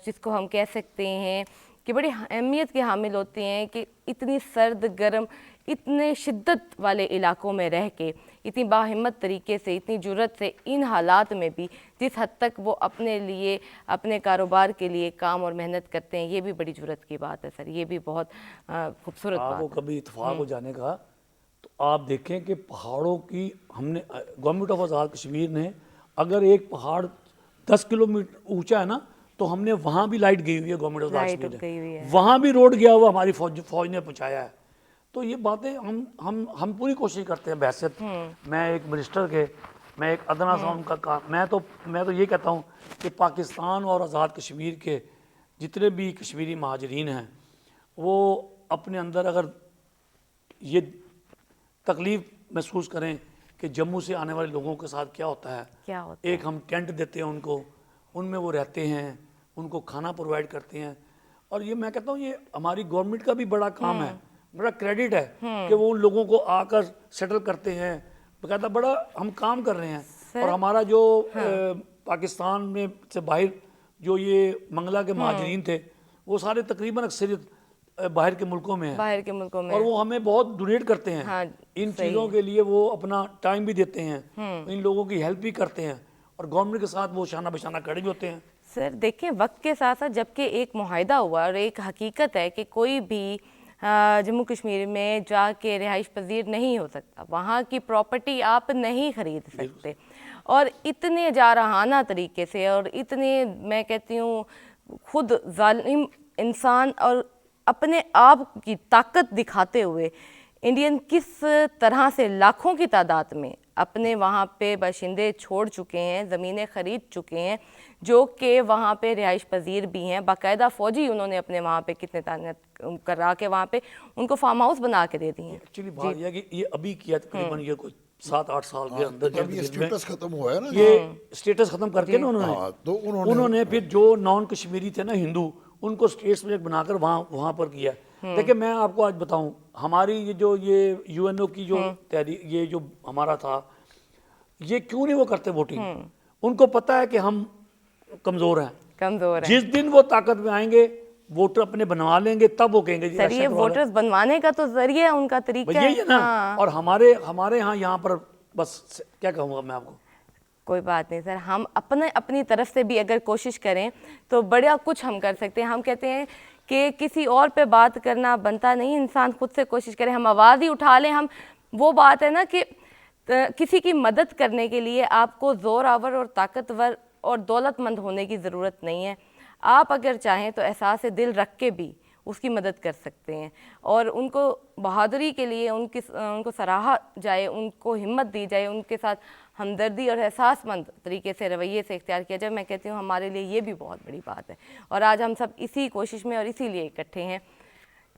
जिसको हम कह सकते हैं कि बड़ी अहमियत के हामिल होती हैं कि इतनी सर्द गर्म इतने शिद्दत वाले इलाकों में रह के इतनी बाहिम्मत तरीके से इतनी जुर्रत से इन हालात में भी जिस हद तक वो अपने लिए अपने कारोबार के लिए काम और मेहनत करते हैं, ये भी बड़ी जुर्रत की बात है सर। ये भी बहुत खूबसूरत बात आपको है। कभी इत्तेफाक हो जाने का तो आप देखें कि पहाड़ों की हमने गवर्नमेंट ऑफ आज़ाद कश्मीर ने अगर एक पहाड़ 10 किलोमीटर ऊंचा है ना तो हमने वहाँ भी लाइट गई हुई है, government of Azad light Kashmir गई हुई ने है। वहाँ भी रोड गया हुआ हमारी फौज ने पहुँचाया है। तो ये बातें हम पूरी कोशिश करते हैं बहसियत मैं एक मिनिस्टर के, मैं एक अदना सा उनका काम, मैं तो ये कहता हूँ कि पाकिस्तान और आज़ाद कश्मीर के जितने भी कश्मीरी महाजरीन हैं वो अपने अंदर अगर ये तकलीफ़ महसूस करें कि जम्मू से आने वाले लोगों के साथ क्या होता है, क्या होता एक हम टेंट देते हैं उनको, उनमें वो रहते हैं, उनको खाना प्रोवाइड करते हैं। और ये मैं कहता हूँ ये हमारी गवर्नमेंट का भी बड़ा काम है, बड़ा क्रेडिट है कि वो उन लोगों को आकर सेटल करते हैं। बकायदा बड़ा हम काम कर रहे हैं। और हमारा जो पाकिस्तान में से बाहर जो ये मंगला के महाजरीन थे वो सारे तकरीबन अक्सरियत बाहर के मुल्कों में है, बाहर के मुल्कों में। और वो हमें बहुत डोनेट करते हैं। हाँ, इन चीज़ों के लिए वो अपना टाइम भी देते हैं, इन लोगों की हेल्प भी करते हैं और गवर्नमेंट के साथ वो शाना बशाना खड़े भी होते हैं। सर देखिए, वक्त के साथ साथ जबकि एक मुआहदा हुआ और एक हकीकत है कि कोई भी जम्मू कश्मीर में जाके रिहाइश पजीर नहीं हो सकता, वहाँ की प्रॉपर्टी आप नहीं खरीद सकते, और इतने जारहाना तरीके से और इतने मैं कहती हूँ खुद जालिम इंसान और अपने आप की ताकत दिखाते हुए इंडियन किस तरह से लाखों की तादाद में अपने वहाँ पे बाशिंदे छोड़ चुके हैं, ज़मीनें ख़रीद चुके हैं, जो कि वहाँ पे रिहाइश पजीर भी हैं। बाकायदा फ़ौजी उन्होंने अपने वहाँ पे कितने ताकत करा के वहाँ पे उनको फार्म हाउस बना के दे दिए हैं। एक्चुअली बात यह है कि ये अभी किया तकरीबन ये कोई 7-8 साल के अंदर जब ये स्टेटस खत्म हुआ है ना, ये स्टेटस खत्म करके ना तो उन्होंने फिर जो नॉन कश्मीरी थे ना हिंदू, उनको स्टेट्स में बनाकर वहाँ पर किया। देखिए मैं आपको आज बताऊं, हमारी ये यूएनओ की जो तहरीक, ये जो हमारा था, ये क्यों नहीं वो करते वोटिंग? उनको पता है कि हम कमज़ोर हैं। जिस दिन वो ताकत में आएंगे वोटर अपने बनवा लेंगे, तब वो कहेंगे सर ये वोटर्स बनवाने का तो जरिए उनका तरीका यही है ना। हाँ। और हमारे यहाँ पर बस क्या कहूँगा मैं आपको, कोई बात नहीं सर, हम अपनी तरफ से भी अगर कोशिश करें तो बड़ा कुछ हम कर सकते हैं। हम कहते हैं कि किसी और पे बात करना बनता नहीं, इंसान खुद से कोशिश करे, हम आवाज़ ही उठा लें। हम वो बात है ना कि किसी की मदद करने के लिए आपको ज़ोर आवर और ताकतवर और दौलतमंद होने की ज़रूरत नहीं है। आप अगर चाहें तो एहसास दिल रख के भी उसकी मदद कर सकते हैं, और उनको बहादुरी के लिए उनको सराहा जाए, उनको हिम्मत दी जाए, उनके साथ हमदर्दी और एहसासमंद तरीके से रवैये से इख्तियार किया जाए। मैं कहती हूँ हमारे लिए ये भी बहुत बड़ी बात है, और आज हम सब इसी कोशिश में और इसीलिए इकट्ठे हैं।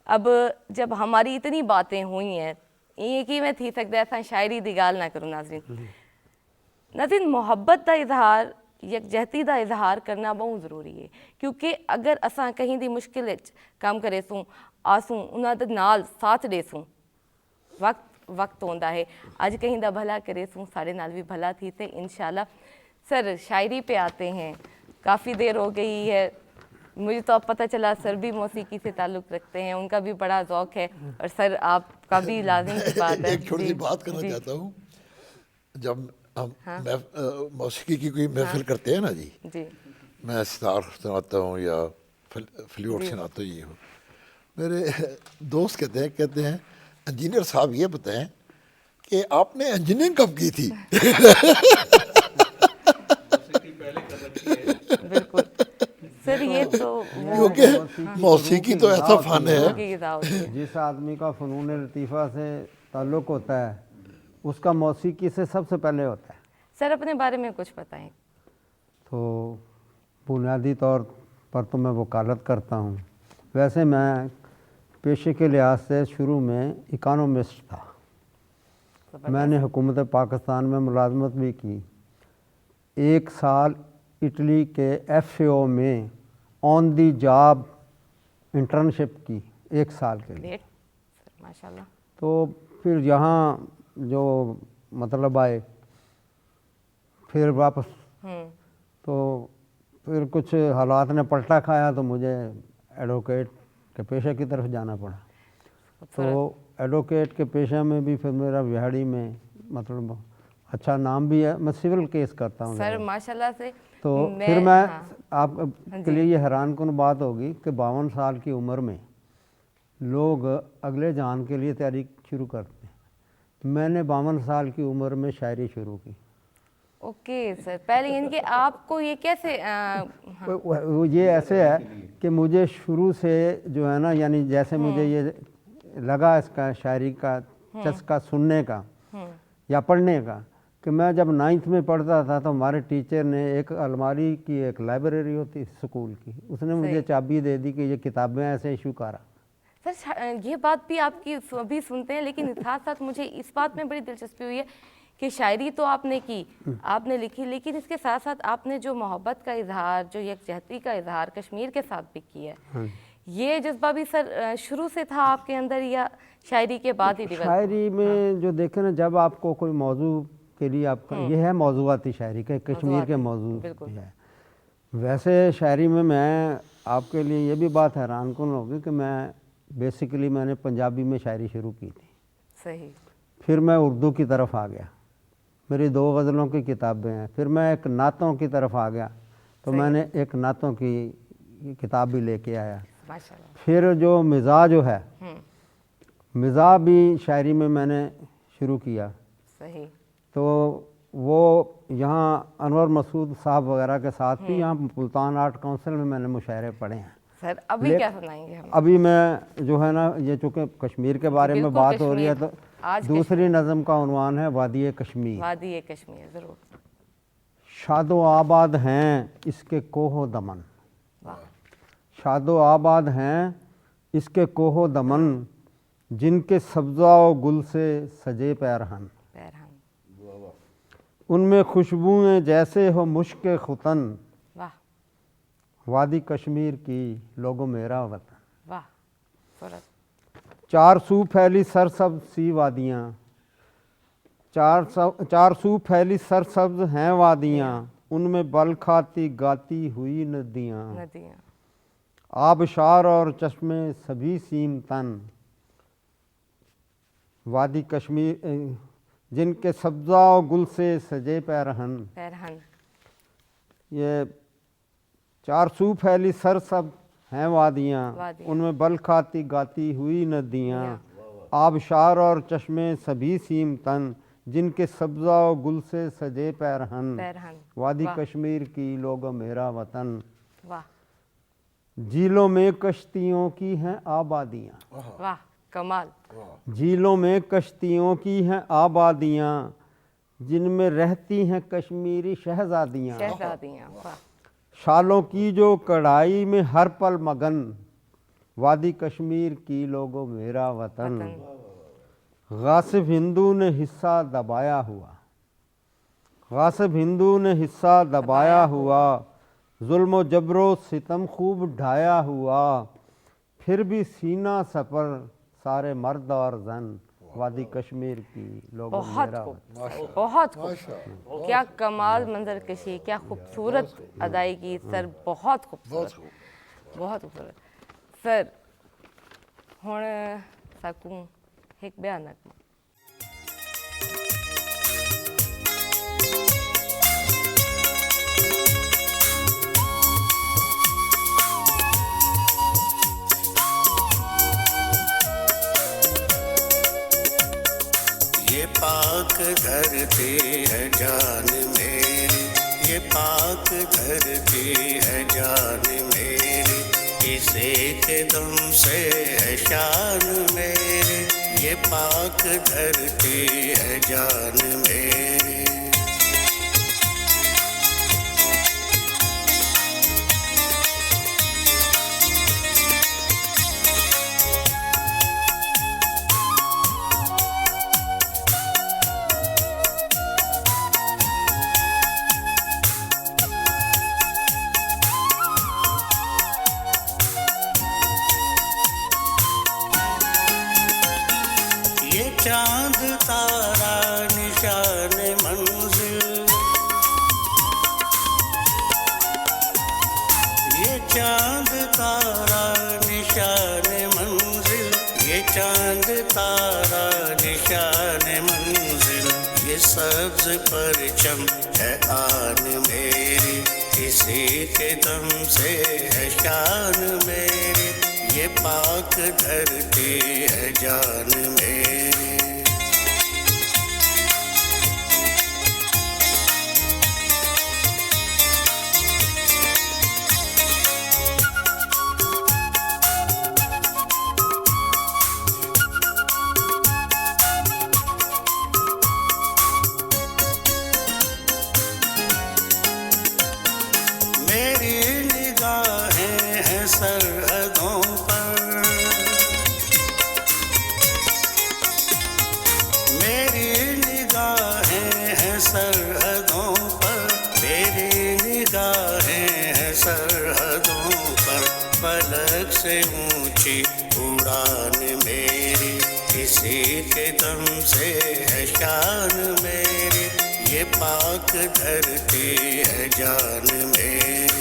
अब जब हमारी इतनी बातें हुई हैं, ये कि मैं थी सकता ऐसा शायरी दी गाल ना करूँ नाज़रीन, मोहब्बत का इजहार, यकजहती का इजहार करना बहुत ज़रूरी है, क्योंकि अगर असां कहीं दी मुश्किल काम करे सूँ आसूँ उन्हां दे नाल साथ दे सूँ, वक्त होंदा है अज कहीं दा भला करे सूँ साढ़े नाल भी भला थी थे इंशाल्लाह। सर शायरी पे आते हैं, काफ़ी देर हो गई है, मुझे तो अब पता चला सर भी मौसीकी से ताल्लुक़ रखते हैं, उनका भी बड़ा ज़ौक़ है, और सर आपका भी लाजिम सी बात है। एक छोटी सी बात करना चाहता हूँ। जब हम मौसीकी की कोई महफिल करते हैं ना जी, मैं सितार सुनाता हूँ या फ्लूट सुनाता हूँ, ये हो, मेरे दोस्त कहते हैं इंजीनियर साहब ये बताएं कि आपने इंजीनियरिंग कब की थी? बिल्कुल सर, ये तो क्योंकि मौसीकी तो ऐसा फन है, जिस आदमी का फ़नून लतीफ़ा से ताल्लुक़ होता है उसका मौसीकी से सबसे पहले होता है। सर अपने बारे में कुछ बताएं। तो बुनियादी तौर पर तो मैं वकालत करता हूँ, वैसे मैं पेशे के लिहाज से शुरू में इकोनॉमिस्ट था। मैंने हुकूमत पाकिस्तान में मुलाजमत भी की, 1 साल इटली के FAO में ऑन दी जॉब इंटर्नशिप की 1 साल के लिए। माशाल्लाह। तो फिर यहाँ जो मतलब आए, फिर वापस तो फिर कुछ हालात ने पलटा खाया तो मुझे एडवोकेट के पेशे की तरफ जाना पड़ा। तो एडवोकेट के पेशे में भी फिर मेरा बिहाड़ी में मतलब अच्छा नाम भी है। मैं सिविल केस करता हूँ सर माशाल्लाह से। तो फिर मैं हाँ, आप के लिए ये हैरान कन बात होगी कि 52 साल की उम्र में लोग अगले जहान के लिए तैयारी शुरू करते हैं। मैंने 52 साल की उम्र में शायरी शुरू की। ओके सर, पहले यानी कि आपको ये कैसे वो ये ऐसे है कि मुझे शुरू से जो है ना, यानी जैसे मुझे ये लगा इसका शायरी का चस्का सुनने का या पढ़ने का, कि मैं जब 9th में पढ़ता था तो हमारे टीचर ने एक अलमारी की एक लाइब्रेरी होती स्कूल की, उसने मुझे चाबी दे दी कि ये किताबें ऐसे इशू करा। सर ये बात भी आपकी अभी सुनते हैं, लेकिन साथ साथ मुझे इस बात में बड़ी दिलचस्पी हुई है कि शायरी तो आपने की, आपने लिखी, लेकिन इसके साथ साथ आपने जो मोहब्बत का इजहार, जो यकजहती का इजहार कश्मीर के साथ भी किया है, ये जज्बा भी सर शुरू से था आपके अंदर या शायरी के बाद ही डेवलप? शायरी में जो देखे ना, जब आपको कोई मौजू के लिए आपका ये है मौजूआती शायरी का, कश्मीर के मौजू भी है। वैसे शायरी में मैं आपके लिए ये भी बात हैरान कन होगी कि मैं बेसिकली मैंने पंजाबी में शायरी शुरू की थी। सही। फिर मैं उर्दू की तरफ आ गया, मेरी 2 गज़लों की किताबें हैं। फिर मैं एक नातों की तरफ आ गया तो मैंने एक नातों की किताब भी लेके आया। माशाल्लाह। फिर जो मिज़ाज जो है, मिज़ाज भी शायरी में मैंने शुरू किया। सही। तो वो यहाँ अनवर मसूद साहब वगैरह के साथ भी यहाँ मुल्तान आर्ट काउंसिल में मैंने मुशायरे पढ़े हैं। सर अभी क्या सुनाएंगे हम? अभी मैं जो है ना, ये चूँकि कश्मीर के बारे में बात हो रही है तो दूसरी नज़म का उन्वान है वादी कश्मीर। वादी कश्मीर, ज़रूर। शादो आबाद हैं इसके कोहो दमन, शादो आबाद हैं इसके कोहो दमन, जिनके सब्ज़ा व गुल से सजे पैरहन, उनमें खुशबुएं जैसे हो मुश्क खुतन, वाह। वादी कश्मीर की लोगो मेरा वतन। वाह। सूरत। 4 सू फैली सरसब्ज सी वादियाँ, 4 सू फैली सरसब्ज हैं वादियाँ, उनमें बल खाती गाती हुई नदियाँ, आबशार और चश्मे सभी सीम तन, वादी कश्मीर जिनके सब्ज़ा व गुल से सजे पैरहन। ये 4 सू फैली सरसब्ज हैं वादियाँ, उनमें बल खाती गाती हुई नदियाँ, आबशार और चश्मे सभी सीम तन, जिनके सब्ज़ा व गुल से सजे पैरहन, वादी कश्मीर की लोगो मेरा वतन। झीलों में कश्तियों की हैं आबादियाँ, वाह कमाल। झीलों में कश्तियों की हैं आबादियाँ, जिनमें रहती हैं कश्मीरी शहजादियाँ, शालों की जो कढ़ाई में हर पल मगन, वादी कश्मीर की लोगो मेरा वतन। गासिब हिंदू ने हिस्सा दबाया हुआ, गासिब हिंदू ने हिस्सा दबाया हुआ, जुल्म जबरो सितम खूब ढाया हुआ, फिर भी सीना सपर सारे मर्द और जन, वादी कश्मीर की लोगों मेरा वतन। बहुत खूब, क्या कमाल मंजर कशी, क्या खूबसूरत अदायगी सर, बहुत खूबसूरत, बहुत खूबसूरत सर। हुण सकूं एक बयान नगमा। ये पाक धरती है जान मेरी, ये पाक धरती है जान मेरी, इसी के दम से है शान मेरी, ये पाक धरती है जान मेरी। चांद तारा निशान मंजिल, ये चांद तारा निशान मंजिल, ये सब्ज परचम है आन मेरी, इसी के दम से है शान मेरी, ये पाक धरती है जान मेरी। मेरी निगाहें हैं सरहदों पर, मेरी निगाहें हैं सरहदों पर, मेरी निगाहें हैं सरहदों पर, फलक से ऊंची उड़ान मेरी, इसी के दम से है शान मेरी, ये पाक धरती है जान मेरी।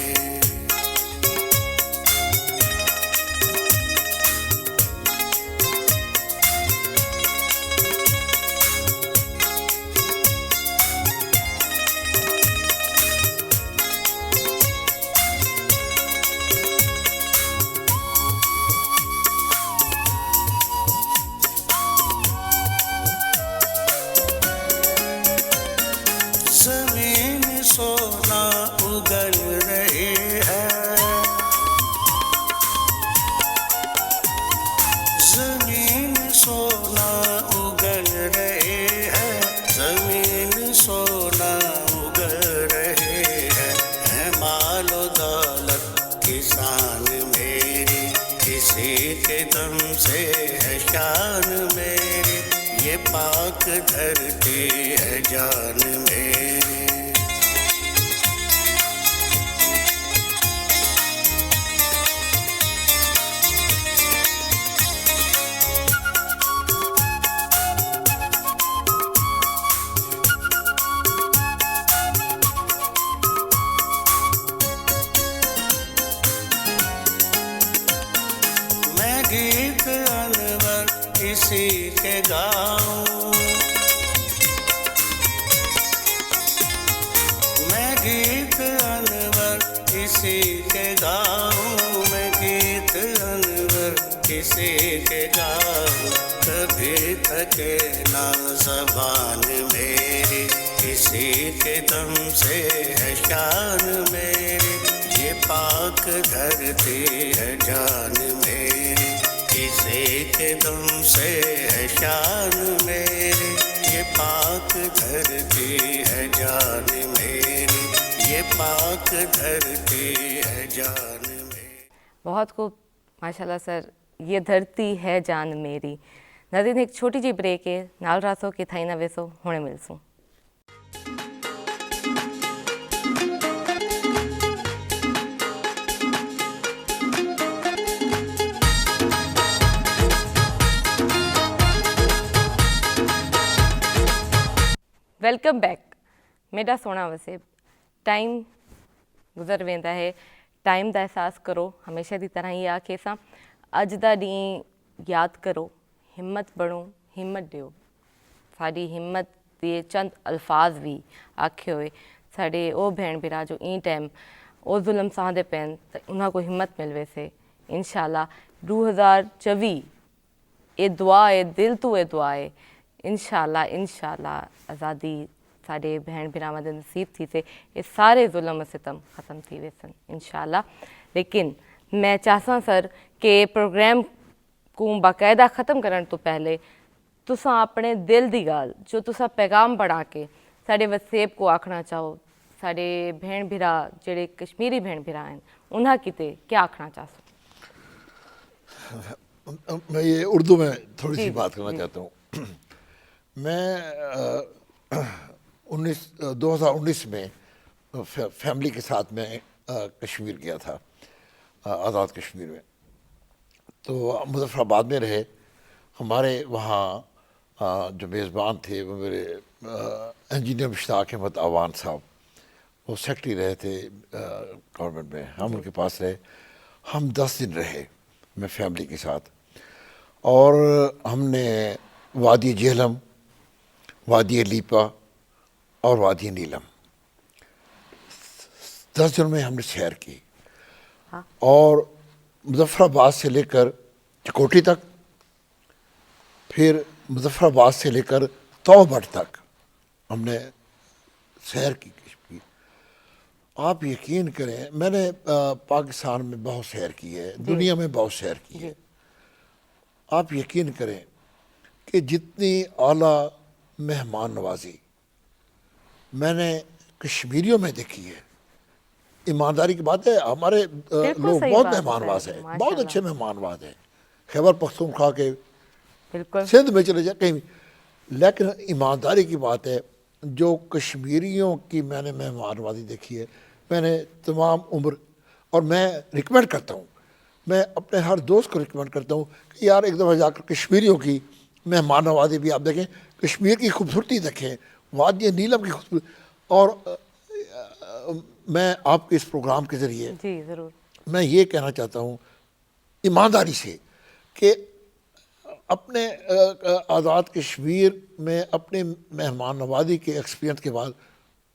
जमीन सोना उगल रही है, जमीन सोना उगल रही है, जमीन सोना उगल रही है मालो दौलत किसान मेरी, किसी के दम से है शान मेरी, ये पाक धरती है जान मेरी। मैं गीत अनवर इसी के गाऊं, मैं गीत अनवर इसी के गाऊं, मैं गीत अनवर इसी के गाऊं, कभी थके ना ज़बान मेरी, इसी के दम से है शान मेरी, ये पाक धरती है जान मेरी, इसी के दम से है शान मेरी, ये पाक धरती है जान मेरी, ये पाक धरती है जान मेरी। बहुत खूब माशाल्लाह सर, ये धरती है जान मेरी। नाज़रीन, एक छोटी जी ब्रेक है, नाल रासो कि थाई ना वेसो हुणे मिलसूं। Welcome back. मेरा सोना वसे टाइम गुजर वेंदा है, टाइम का एहसास करो, हमेशा की तरह ही आखे सां अज दा ॾींहुं याद करो, हिम्मत बणो, हिम्मत दियो। साड़ी हिम्मत दे चंद अल्फाज भी आखे हुए साढ़े ओ भेण भिरा जो ई टाइम ओ जुल्म सहंदे पैन त उन्हां को हिम्मत मिल वैसे इंशाल्लाह 2024 ये दुआ है, दिल तो ये दुआ है, इंशाल्लाह इंशाल्लाह आज़ादी साढ़े भेण भिरावां दे नसीब थी से ये सारे जुल्म सितम ख़त्म थी वेसन इंशाल्लाह। लेकिन मैं चाहसा सर कि प्रोग्राम को बाकायदा ख़त्म करने तो पहले तुसा अपने दिल की गाल जो तुसा पैगाम बढ़ा के साढ़े वसेब को आखना चाहो, साढ़े भेण भिरा जेड़े कश्मीरी भेण भिरा हैं उन्हां किते क्या आखना चाहो? मैं ये उर्दू में थोड़ी सी बात करना चाहता हूँ। मैं 2019 में फैमिली के साथ में कश्मीर गया था, आज़ाद कश्मीर में। तो मुज़फ़्फ़राबाद में रहे। हमारे वहाँ जो मेज़बान थे वो मेरे इंजीनियर मुश्ताक अहमद आवान साहब, वो सेक्रेटरी रहे थे गवर्नमेंट में। हम उनके पास रहे, हम 10 दिन रहे मैं फैमिली के साथ। और हमने वादी जेहलम, वादी लीपा और वादी नीलम 10 दिनों में हमने सैर की। और मुजफ्फराबाद से लेकर चकोटी तक, फिर मुजफ्फराबाद से लेकर तौबट तक हमने सैर की कश्मीर। आप यकीन करें, मैंने पाकिस्तान में बहुत सैर की है, दुनिया में बहुत सैर की है। आप यकीन करें कि जितनी आला मेहमान नवाजी मैंने कश्मीरियों में देखी है, ईमानदारी की बात है, हमारे लोग सही बहुत बात है मेहमानवाज सर, हैं, बहुत माशाल्लाह। अच्छे मेहमानवाज हैं। खैबर पख्तूनख्वा के, बिल्कुल सिंध में चले जाए कहीं भी। लेकिन ईमानदारी की बात है, जो कश्मीरियों की मैंने मेहमानवाजी देखी है, मैंने तमाम उम्र, और मैं रिकमेंड करता हूँ, मैं अपने हर दोस्त को रिकमेंड करता हूँ कि यार एक दफ़ा जाकर कश्मीरियों की मेहमान नवाजी भी आप देखें, कश्मीर की खूबसूरती देखें, वादी नीलम की खूबसूरती। और मैं आपके इस प्रोग्राम के ज़रिए जी ज़रूर। मैं ये कहना चाहता हूँ ईमानदारी से कि अपने आज़ाद कश्मीर में अपने मेहमान नवाजी के एक्सपीरियंस के बाद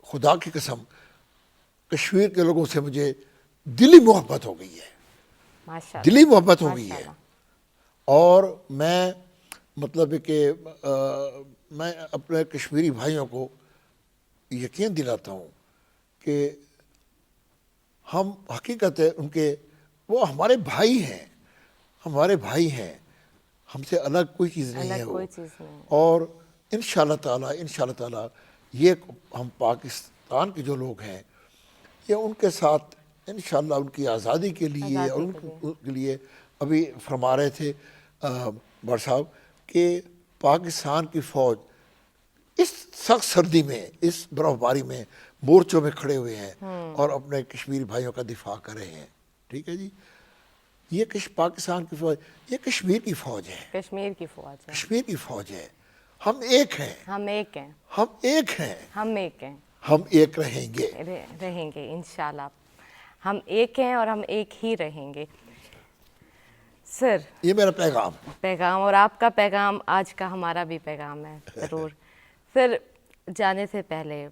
खुदा की कसम कश्मीर के लोगों से मुझे दिली मोहब्बत हो गई है, माशाल्लाह दिली मोहब्बत हो गई है। माशाल्लाह। और मैं मतलब है कि मैं अपने कश्मीरी भाइयों को यकीन दिलाता हूँ कि हम हकीकत है उनके, वो हमारे भाई हैं, हमारे भाई हैं, हमसे अलग कोई चीज़ नहीं अलग है वो। कोई चीज़ नहीं। और इंशाल्लाह ताला ये हम पाकिस्तान के जो लोग हैं, ये उनके साथ इंशाल्लाह उनकी आज़ादी के लिए और आज़ादी के उनके लिए अभी फरमा रहे थे भट्ट साहब कि पाकिस्तान की फ़ौज इस सख्त सर्दी में, इस बर्फबारी में मोर्चों में खड़े हुए हैं और अपने कश्मीरी भाइयों का दिफा कर रहे हैं। ठीक है जी, ये पाकिस्तान की फ़ौज, ये कश्मीर की फ़ौज है, कश्मीर की फौज है, कश्मीर की फ़ौज है। हम एक हैं, हम एक हैं, हम एक हैं, हम एक हैं, हम एक रहेंगे। रहेंगे इंशाल्लाह। हम एक हैं और हम एक ही रहेंगे। सर ये मेरा पैगाम। पैगाम, और आपका पैगाम आज का हमारा भी पैगाम है ज़रूर। सर जाने से पहले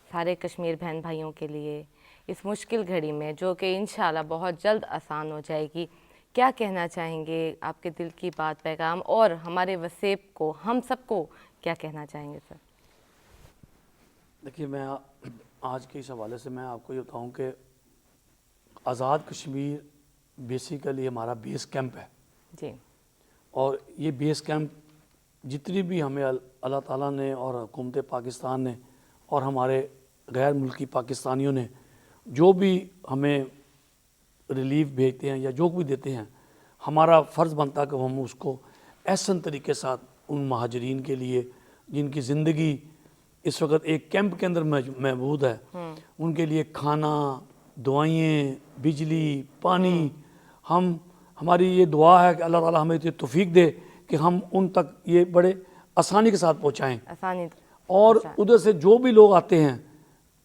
सारे कश्मीर बहन भाइयों के लिए इस मुश्किल घड़ी में, जो कि इंशाल्लाह बहुत जल्द आसान हो जाएगी, क्या कहना चाहेंगे? आपके दिल की बात, पैगाम, और हमारे वसेब को, हम सबको क्या कहना चाहेंगे सर? देखिए, मैं आज के इस हवाले से मैं आपको ये बताऊँ कि आज़ाद कश्मीर बेसिकली हमारा बेस कैंप है। जी। और ये बेस कैंप जितनी भी हमें अल्लाह ताला ने और हुकूमत पाकिस्तान ने और हमारे गैर मुल्की पाकिस्तानियों ने जो भी हमें रिलीफ भेजते हैं या जो भी देते हैं, हमारा फ़र्ज़ बनता है कि हम उसको एहसन तरीके के साथ उन महाजरीन के लिए जिनकी ज़िंदगी इस वक्त एक कैंप के अंदर महबूद है, उनके लिए खाना, दुआएं, बिजली, पानी, हमारी ये दुआ है कि अल्लाह ताला हमें ये तौफीक दे कि हम उन तक ये बड़े आसानी के साथ पहुँचाएँ। आसानी। और उधर से जो भी लोग आते हैं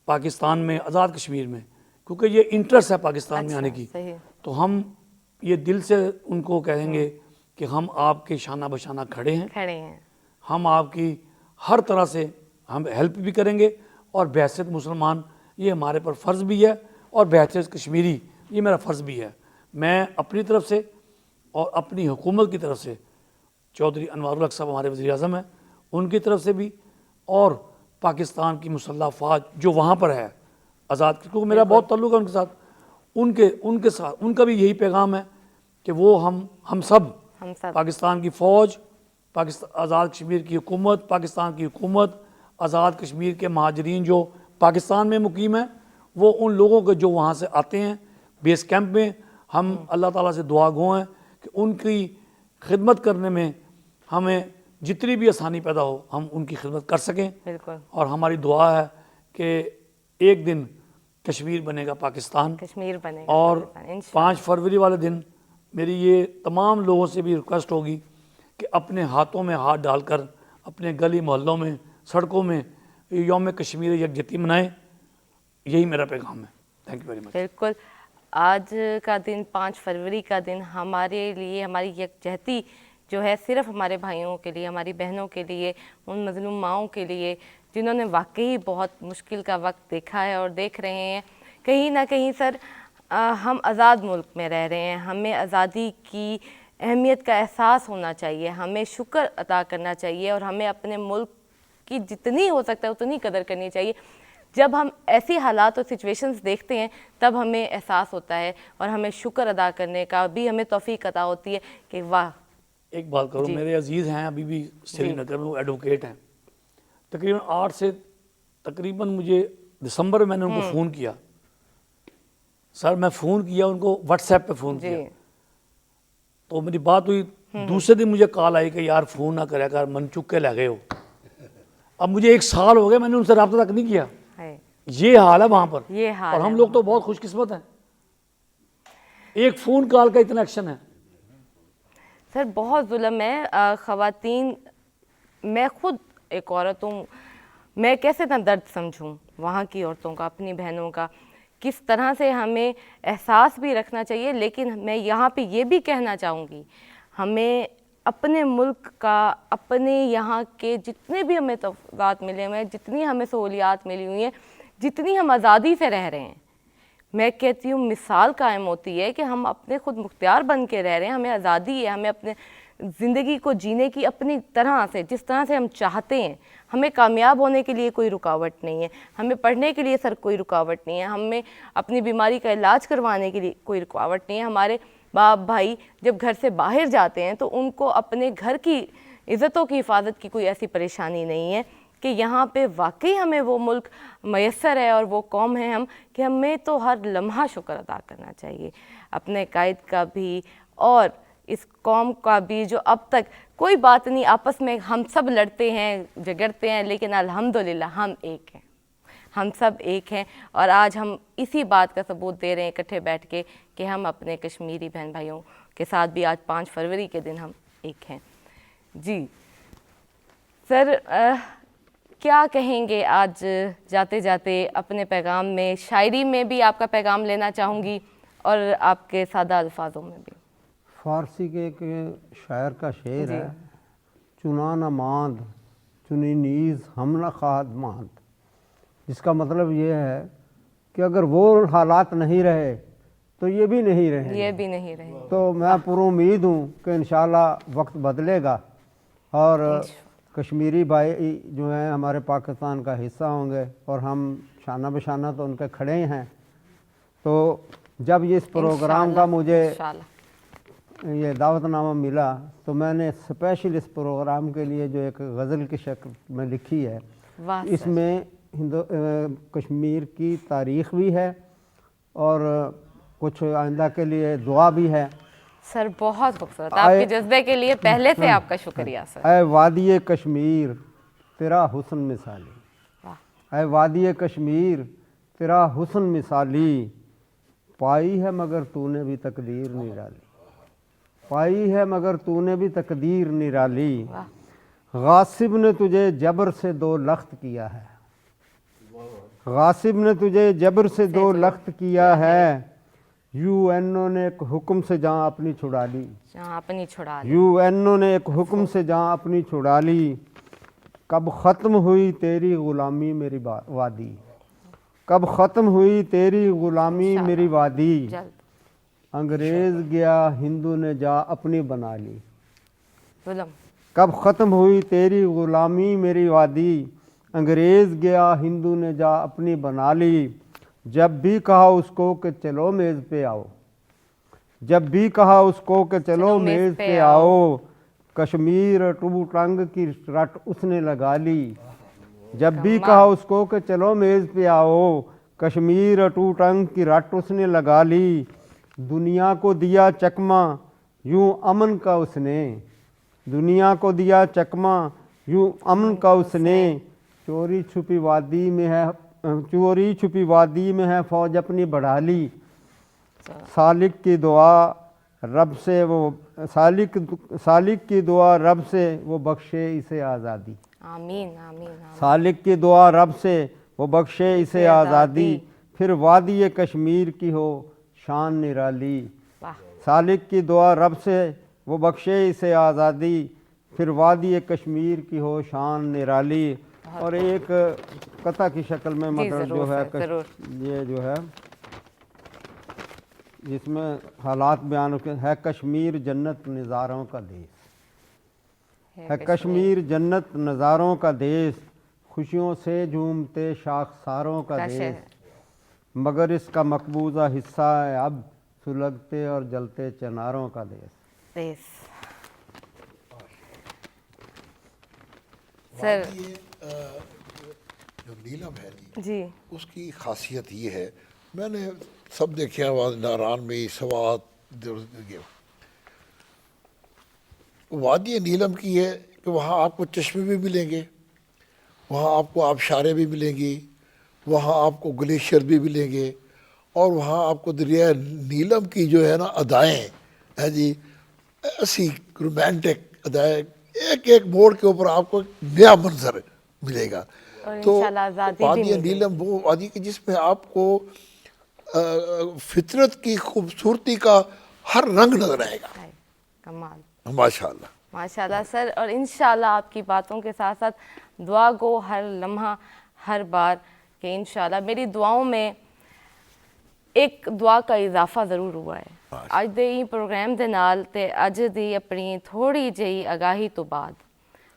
पाकिस्तान में, आज़ाद कश्मीर में, क्योंकि ये इंटरेस्ट है पाकिस्तान में आने की, सही। तो हम ये दिल से उनको कहेंगे कि हम आपके शाना बशाना खड़े हैं, हम आपकी हर तरह से हम हेल्प भी करेंगे। और बहैसियत मुसलमान ये हमारे पर फ़र्ज़ भी है, और बहैसियत कश्मीरी ये मेरा फ़र्ज़ भी है। मैं अपनी तरफ से और अपनी हुकूमत की तरफ से, चौधरी अनवारुल हक साहब हमारे वज़ीर-ए-आज़म हैं, उनकी तरफ से भी, और पाकिस्तान की मुसल्लह फ़ौज जो वहाँ पर है आज़ाद, क्योंकि मेरा बहुत ताल्लुक़ है उनके साथ, उनके साथ उनका भी यही पैगाम है कि वो हम सब पाकिस्तान की फ़ौज, पाकिस्तान आज़ाद कश्मीर की हुकूमत, पाकिस्तान की हुकूमत, आज़ाद कश्मीर के महाजरीन जो पाकिस्तान में मुकीम हैं, वो उन लोगों के जो वहाँ से आते हैं बेस कैंप में, हम अल्लाह ताला से दुआ गो हैं कि उनकी खिदमत करने में हमें जितनी भी आसानी पैदा हो, हम उनकी खिदमत कर सकें। बिल्कुल। और हमारी दुआ है कि एक दिन कश्मीर बनेगा पाकिस्तान, कश्मीर बनेगा और पाकिस्तान, 5 फरवरी वाले दिन मेरी ये तमाम लोगों से भी रिक्वेस्ट होगी कि अपने हाथों में हाथ डालकर अपने गली मोहल्लों में, सड़कों में यौम कश्मीर यकजहती मनाएं। यही मेरा पैगाम है। Thank you very much. बिल्कुल। आज का दिन, 5 फरवरी का दिन, हमारे लिए, हमारी यकजहती जो है सिर्फ हमारे भाइयों के लिए, हमारी बहनों के लिए, उन मज़लूम माओं के लिए जिन्होंने वाकई बहुत मुश्किल का वक्त देखा है और देख रहे हैं। कहीं ना कहीं सर हम आज़ाद मुल्क में रह रहे हैं, हमें आज़ादी की अहमियत का एहसास होना चाहिए, हमें शुक्र अदा करना चाहिए और हमें अपने मुल्क की जितनी हो सकता है उतनी कदर करनी चाहिए। जब हम ऐसी हालात और सिचुएशंस देखते हैं तब हमें एहसास होता है और हमें शुक्र अदा करने का भी हमें तौफीक अता होती है कि वाह। एक बात करो, मेरे अजीज़ हैं अभी भी श्रीनगर में, वो एडवोकेट हैं। तकरीबन 8 से तकरीबन मुझे दिसंबर में मैंने उनको फ़ोन किया। सर मैं फ़ोन किया उनको, व्हाट्सएप पे फ़ोन किया, तो मेरी बात हुई। दूसरे दिन मुझे कॉल आई कि यार फ़ोन ना करे कर, मन चुक के ले गए हो। अब मुझे 1 साल हो गया, मैंने उनसे रब्ता तक नहीं किया। ये हाल है वहाँ पर, ये हाल और हम लोग तो बहुत खुशकिस्मत हैं, एक फ़ोन कॉल का इतना एक्शन है। सर बहुत जुल्म है ख़वातीन। मैं खुद एक औरत हूँ, मैं कैसे इतना दर्द समझूँ वहाँ की औरतों का, अपनी बहनों का। किस तरह से हमें एहसास भी रखना चाहिए, लेकिन मैं यहाँ पे ये भी कहना चाहूँगी, हमें अपने मुल्क का, अपने यहाँ के जितने भी हमें तौफ़ीक़ात मिले हुए हैं, जितनी हमें सहूलियात मिली हुई हैं, जितनी हम आज़ादी से रह रहे हैं, मैं कहती हूँ मिसाल कायम होती है कि हम अपने खुद मुख्तियार बन के रह रहे हैं। हमें आज़ादी है, हमें अपने ज़िंदगी को जीने की अपनी तरह से, जिस तरह से हम चाहते हैं। हमें कामयाब होने के लिए कोई रुकावट नहीं है, हमें पढ़ने के लिए सर कोई रुकावट नहीं है, हमें अपनी बीमारी का इलाज करवाने के लिए कोई रुकावट नहीं है। हमारे बाप भाई जब घर से बाहर जाते हैं तो उनको अपने घर की इज़्ज़तों की हिफाजत की कोई ऐसी परेशानी नहीं है कि यहाँ पे वाकई हमें वो मुल्क मैसर है और वो कौम है हम, कि हमें तो हर लम्हा शुक्र अदा करना चाहिए अपने कायद का भी और इस कौम का भी, जो अब तक कोई बात नहीं, आपस में हम सब लड़ते हैं, झगड़ते हैं, लेकिन अल्हम्दुलिल्लाह हम एक हैं, हम सब एक हैं। और आज हम इसी बात का सबूत दे रहे हैं इकट्ठे बैठ के कि हम अपने कश्मीरी बहन भाइयों के साथ भी आज 5 फरवरी के दिन हम एक हैं। जी सर, क्या कहेंगे आज जाते जाते अपने पैगाम में? शायरी में भी आपका पैगाम लेना चाहूँगी और आपके सादा अल्फाजों में भी। फारसी के एक शायर का शेर है, चुना न मांद चुनी नीज़ हम न खाद मांद। जिसका मतलब ये है कि अगर वो हालात नहीं रहे तो ये भी नहीं रहे, ये भी नहीं रहे। तो मैं पूरी उम्मीद हूँ कि इंशाल्लाह वक्त बदलेगा और कश्मीरी भाई जो हैं हमारे पाकिस्तान का हिस्सा होंगे और हम शाना बशाना तो उनके खड़े हैं। तो जब ये इस प्रोग्राम का मुझे ये दावतनामा मिला तो मैंने स्पेशल इस प्रोग्राम के लिए जो एक गज़ल की शक्ल में लिखी है, इसमें कश्मीर की तारीख़ भी है और कुछ आइंदा के लिए दुआ भी है। सर बहुत खूबसूरत, आपके जज्बे के लिए पहले से आपका शुक्रिया सर। ऐ वादी कश्मीर तेरा हुस्न मिसाली, ऐ वादी कश्मीर तेरा हुस्न मिसाली, पाई है मगर तूने भी तकदीर निराली, पाई है मगर तूने भी तकदीर निराली, गासिब ने तुझे जबर से 2 लख्त किया है, गासिब ने तुझे जबर से 2 लख्त किया है, यूएनओ ने एक हुक्म से जहाँ अपनी छुड़ा ली, यूएनओ ने एक हुक्म से जहाँ अपनी छुड़ा ली, कब ख़त्म हुई तेरी ग़ुलामी मेरी वादी, कब ख़त्म हुई तेरी ग़ुलामी मेरी वादी, अंग्रेज़ गया हिंदू ने जा अपनी बना ली, कब ख़त्म हुई तेरी ग़ुलामी मेरी वादी, अंग्रेज़ गया हिंदू ने जा अपनी बना ली, जब भी कहा उसको कि चलो मेज़ पे आओ, जब भी कहा उसको कि चलो मेज़ पे आओ, कश्मीर टू टंग की रट उसने लगा ली, जब भी कहा उसको कि चलो मेज़ पे आओ, कश्मीर टू टंग की रट उसने लगा ली, दुनिया को दिया चकमा यूं अमन का उसने, दुनिया को दिया चकमा यूं अमन का उसने, चोरी छुपी वादी में है, चोरी छुपी वादी में है फौज अपनी बढ़ा ली, सालिक की दुआ रब से वो सालिक की दुआ रब से वो बख्शे इसे आज़ादी, आमीन आमीन। सालिक की दुआ रब से वो बख्शे इसे आज़ादी, फिर वादी कश्मीर की हो शान निराली, सालिक की दुआ रब से वो बख्शे इसे आज़ादी, फिर वादी कश्मीर की हो शान निराली। और एक कथा की शक्ल में मतलब जो है ये जो है जिसमें हालात बयान है, कश्मीर जन्नत नज़ारों का देश है, कश्मीर जन्नत नज़ारों का देश, खुशियों से झूमते शाखसारों का देश, मगर इसका मकबूजा हिस्सा है अब सुलगते और जलते चिनारों का देश। सर जो नीलम है जी, उसकी खासियत ये है, मैंने सब देखे हैं नारायण में सवात वादी नीलम की है कि वहाँ आपको चश्मे भी मिलेंगे, वहाँ आपको आबशारें भी मिलेंगी, वहाँ आपको ग्लेशियर भी मिलेंगे, और वहाँ आपको दरिया नीलम की जो है ना अदाएँ हैं जी, ऐसी रोमांटिक अदाएँ, एक एक मोड़ के ऊपर आपको नया मंजर मिलेगा। तो वादी नीलम वो वादी की जिसमें आपको फितरत की खूबसूरती का हर रंग नजर आएगा। कमाल, माशाल्लाह माशाल्लाह सर। और इंशाल्लाह आपकी बातों के साथ साथ दुआ गो हर लम्हा हर बार कि इंशाल्लाह मेरी दुआओं में एक दुआ का इजाफा ज़रूर हुआ है। अज दे प्रोग्राम के नाल ते अज दी अपनी थोड़ी जी आगाही तो बाद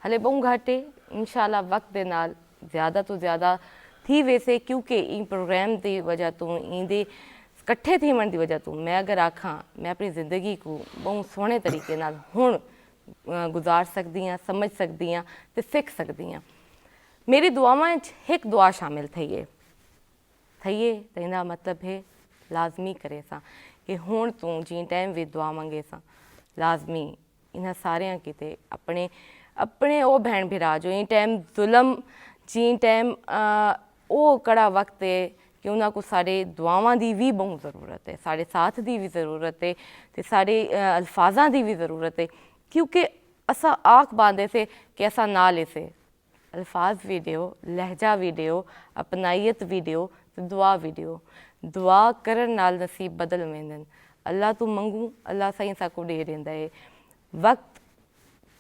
हले बहु घाटे इंशाल्लाह वक्त दे नाल ज़्यादा तो ज़्यादा थी वैसे, क्योंकि इन प्रोग्राम की वजह तो इंदे इकट्ठे थीवन की वजह तो मैं अगर आखा मैं अपनी ज़िंदगी को बहुत सोहने तरीके नाल हुण गुजार सकती हाँ, समझ सकती हाँ तो सीख सकती हाँ। मेरी दुआवां एक दुआ शामिल थी तो इहदा मतलब है लाजमी करे सा कि हुण तू जी टाइम भी दुआ मंगे सा लाजमी इन्हां सारियां किते अपने अपने ओ भैन भिरा जो इन टाइम जुल्म जी टाइम ओ कड़ा वक्त है कि उन्होंने को साढ़े दुआवां की भी बहुत ज़रूरत है, साढ़े साथ की भी ज़रूरत है, तो साढ़े अल्फाजा की भी ज़रूरत है, क्योंकि असा आख बांधे से कि असा ना ले से अल्फाज भी दियो, लहजा भी दियो, अपनाइत भी दियो, तो दुआ भी दियो। दुआ करन नाल नसीब बदल वेंदन। अल्लाह तो मंगू अल्लाह साईं साको दे देंदा है। वक्त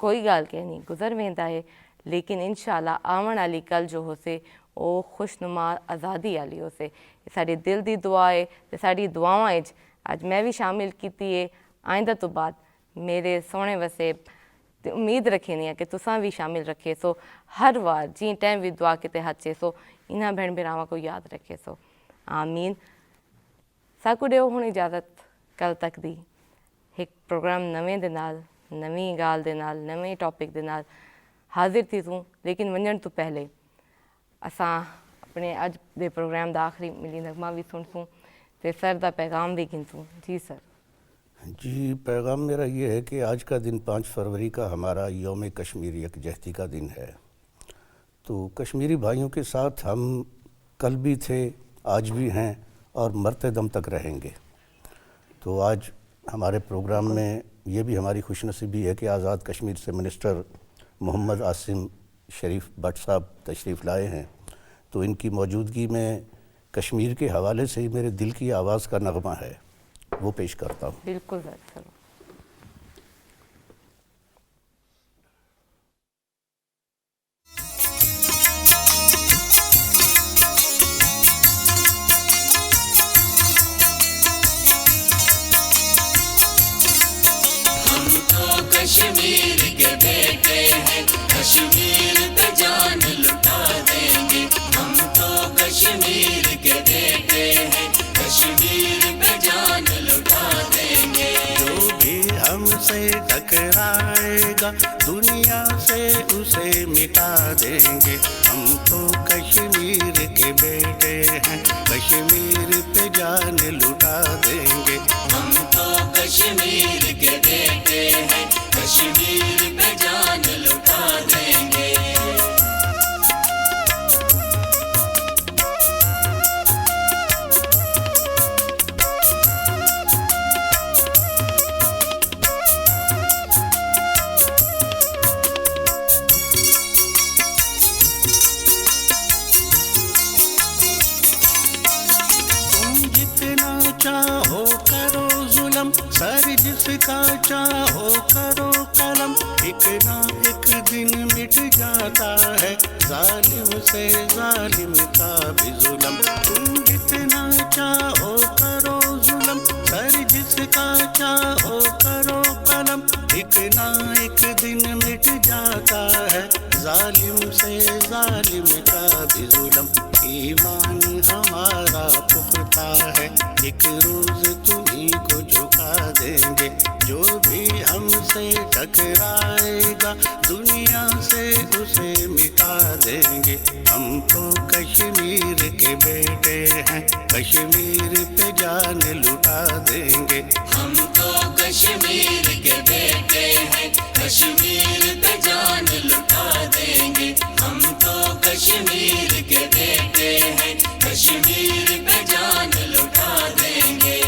कोई गाल कह नहीं गुजर वेंदा है, लेकिन इंशाल्लाह आवन वाली कल जो हो से वो खुशनुमा आज़ादी वाली हो से। साड़ी दिल की दुआ है तो साड़ी दुआवां अज मैं भी शामिल की है। आइंदा तो बाद मेरे सोहने वसे उम्मीद रखनी है कि तुसां भी शामिल रखे सो, हर बार जी टाइम भी दुआ किते हचे सो इन्हां भैन भरावां को याद रखे सो। आमीन। साकू दियो हुण इजाज़त, कल तक दी एक प्रोग्राम नवें दे नाल नवीं गाल दे नाल नवें टॉपिक दे नाल हाजिर थी सूँ, लेकिन वञण तो पहले असां अपने अज दे प्रोग्राम दा आखिरी मिली नगमा भी सुनसूँ ते सर दा पैगाम भी गिनसूँ। जी सर। जी, पैगाम मेरा ये है कि आज का दिन 5 फरवरी का हमारा यौम कश्मीर यकजहती का दिन है। तो कश्मीरी भाइयों के साथ हम कल भी थे, आज भी हैं और मरते दम तक रहेंगे। तो आज हमारे प्रोग्राम में ये भी हमारी खुशनसीबी है कि आज़ाद कश्मीर से मिनिस्टर मोहम्मद आसिम शरीफ भट्ट साहब तशरीफ़ लाए हैं। तो इनकी मौजूदगी में कश्मीर के हवाले से ही मेरे दिल की आवाज़ का नगमा है, वो पेश करता हूँ। बिल्कुल सर। कश्मीर के बेटे हैं, कश्मीर पे जान लुटा देंगे। हम तो कश्मीर के बेटे हैं, कश्मीर पे जान लुटा देंगे। जो भी हमसे टकराएगा दुनिया से उसे मिटा देंगे। हम तो कश्मीर के बेटे हैं, कश्मीर पे जान लुटा देंगे। हम तो कश्मीर के बेटे हैं, कश्मीर पे जान लुटा देंगे। चाहो करो जुल्म, सर जिसका चाहो करो एक ना एक दिन मिट जाता है जालिम से जालिम का भी जुल्म। तुम जितना चाहो करो जुल्म, सर जिसका चाहो करो कलम। एक ना एक दिन मिट जाता है जालिम से जालिम का भी जुल्म। ईमान हमारा पुख्ता है, एक रोज तुम्हीं को झुका देंगे। जो भी हमसे टकराएगा दुनिया से उसे मिटा देंगे। हम तो कश्मीर के बेटे हैं, कश्मीर पे जान लुटा देंगे। हम तो कश्मीर के बेटे हैं, कश्मीर पे जान लुटा देंगे। हम तो कश्मीर के बेटे हैं, कश्मीर पे जान लुटा देंगे।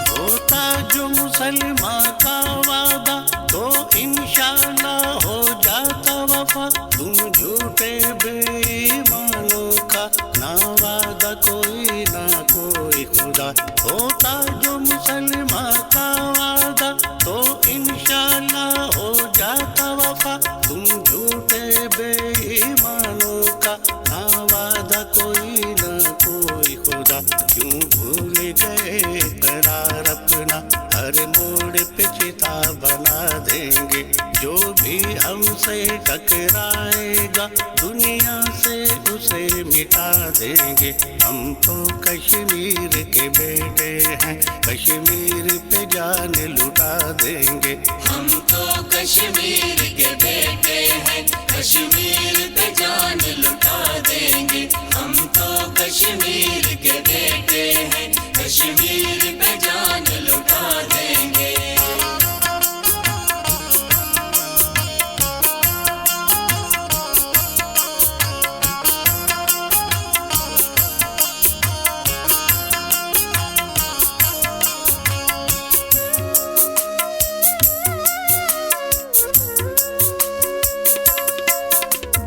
होता जो मुसलमान का वादा तो इंशाअल्लाह हो जाता वफा। तुम झूठे बेईमानों का ना वादा कोई ना कोई खुदा। होता जो मुसलमान का वादा तो इंशाअल्लाह हो जाता वफा। तुम झूठे बेईमानों का ना वादा कोई ना कोई खुदा। क्यों भूल गए करार अपना, हर मोड़ पे चिता बना देंगे। जो भी हमसे टकराएगा दुनिया से उसे मिटा देंगे। हम तो कश्मीर के बेटे हैं, कश्मीर पे जान लुटा देंगे। हम तो कश्मीर के बेटे हैं, कश्मीर पे जान लुटा देंगे। हम तो कश्मीर के बेटे हैं, कश्मीर पे जान लुटा देंगे।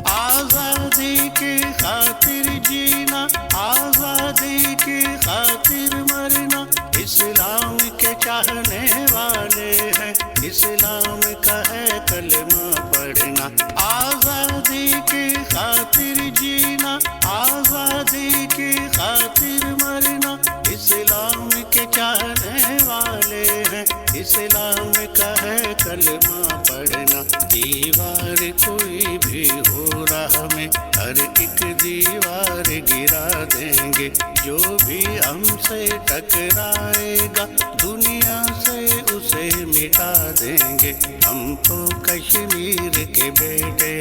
आजादी की खातिर जीना, आजादी की खातिर मरना, इस्लाम के चाहने वाले हैं, इस्लाम का है कलमा पढ़ना। आजादी की खातिर जीना, आजादी की खातिर मरना, इस्लाम के चाहने वाले हैं, इस्लाम का है कलमा पढ़ना। दीवार कोई भी हो राह में हर एक दीवार गिरा देंगे। जो भी हमसे टकराएगा दुनिया से उसे मिटा देंगे। हम तो कश्मीर के बेटे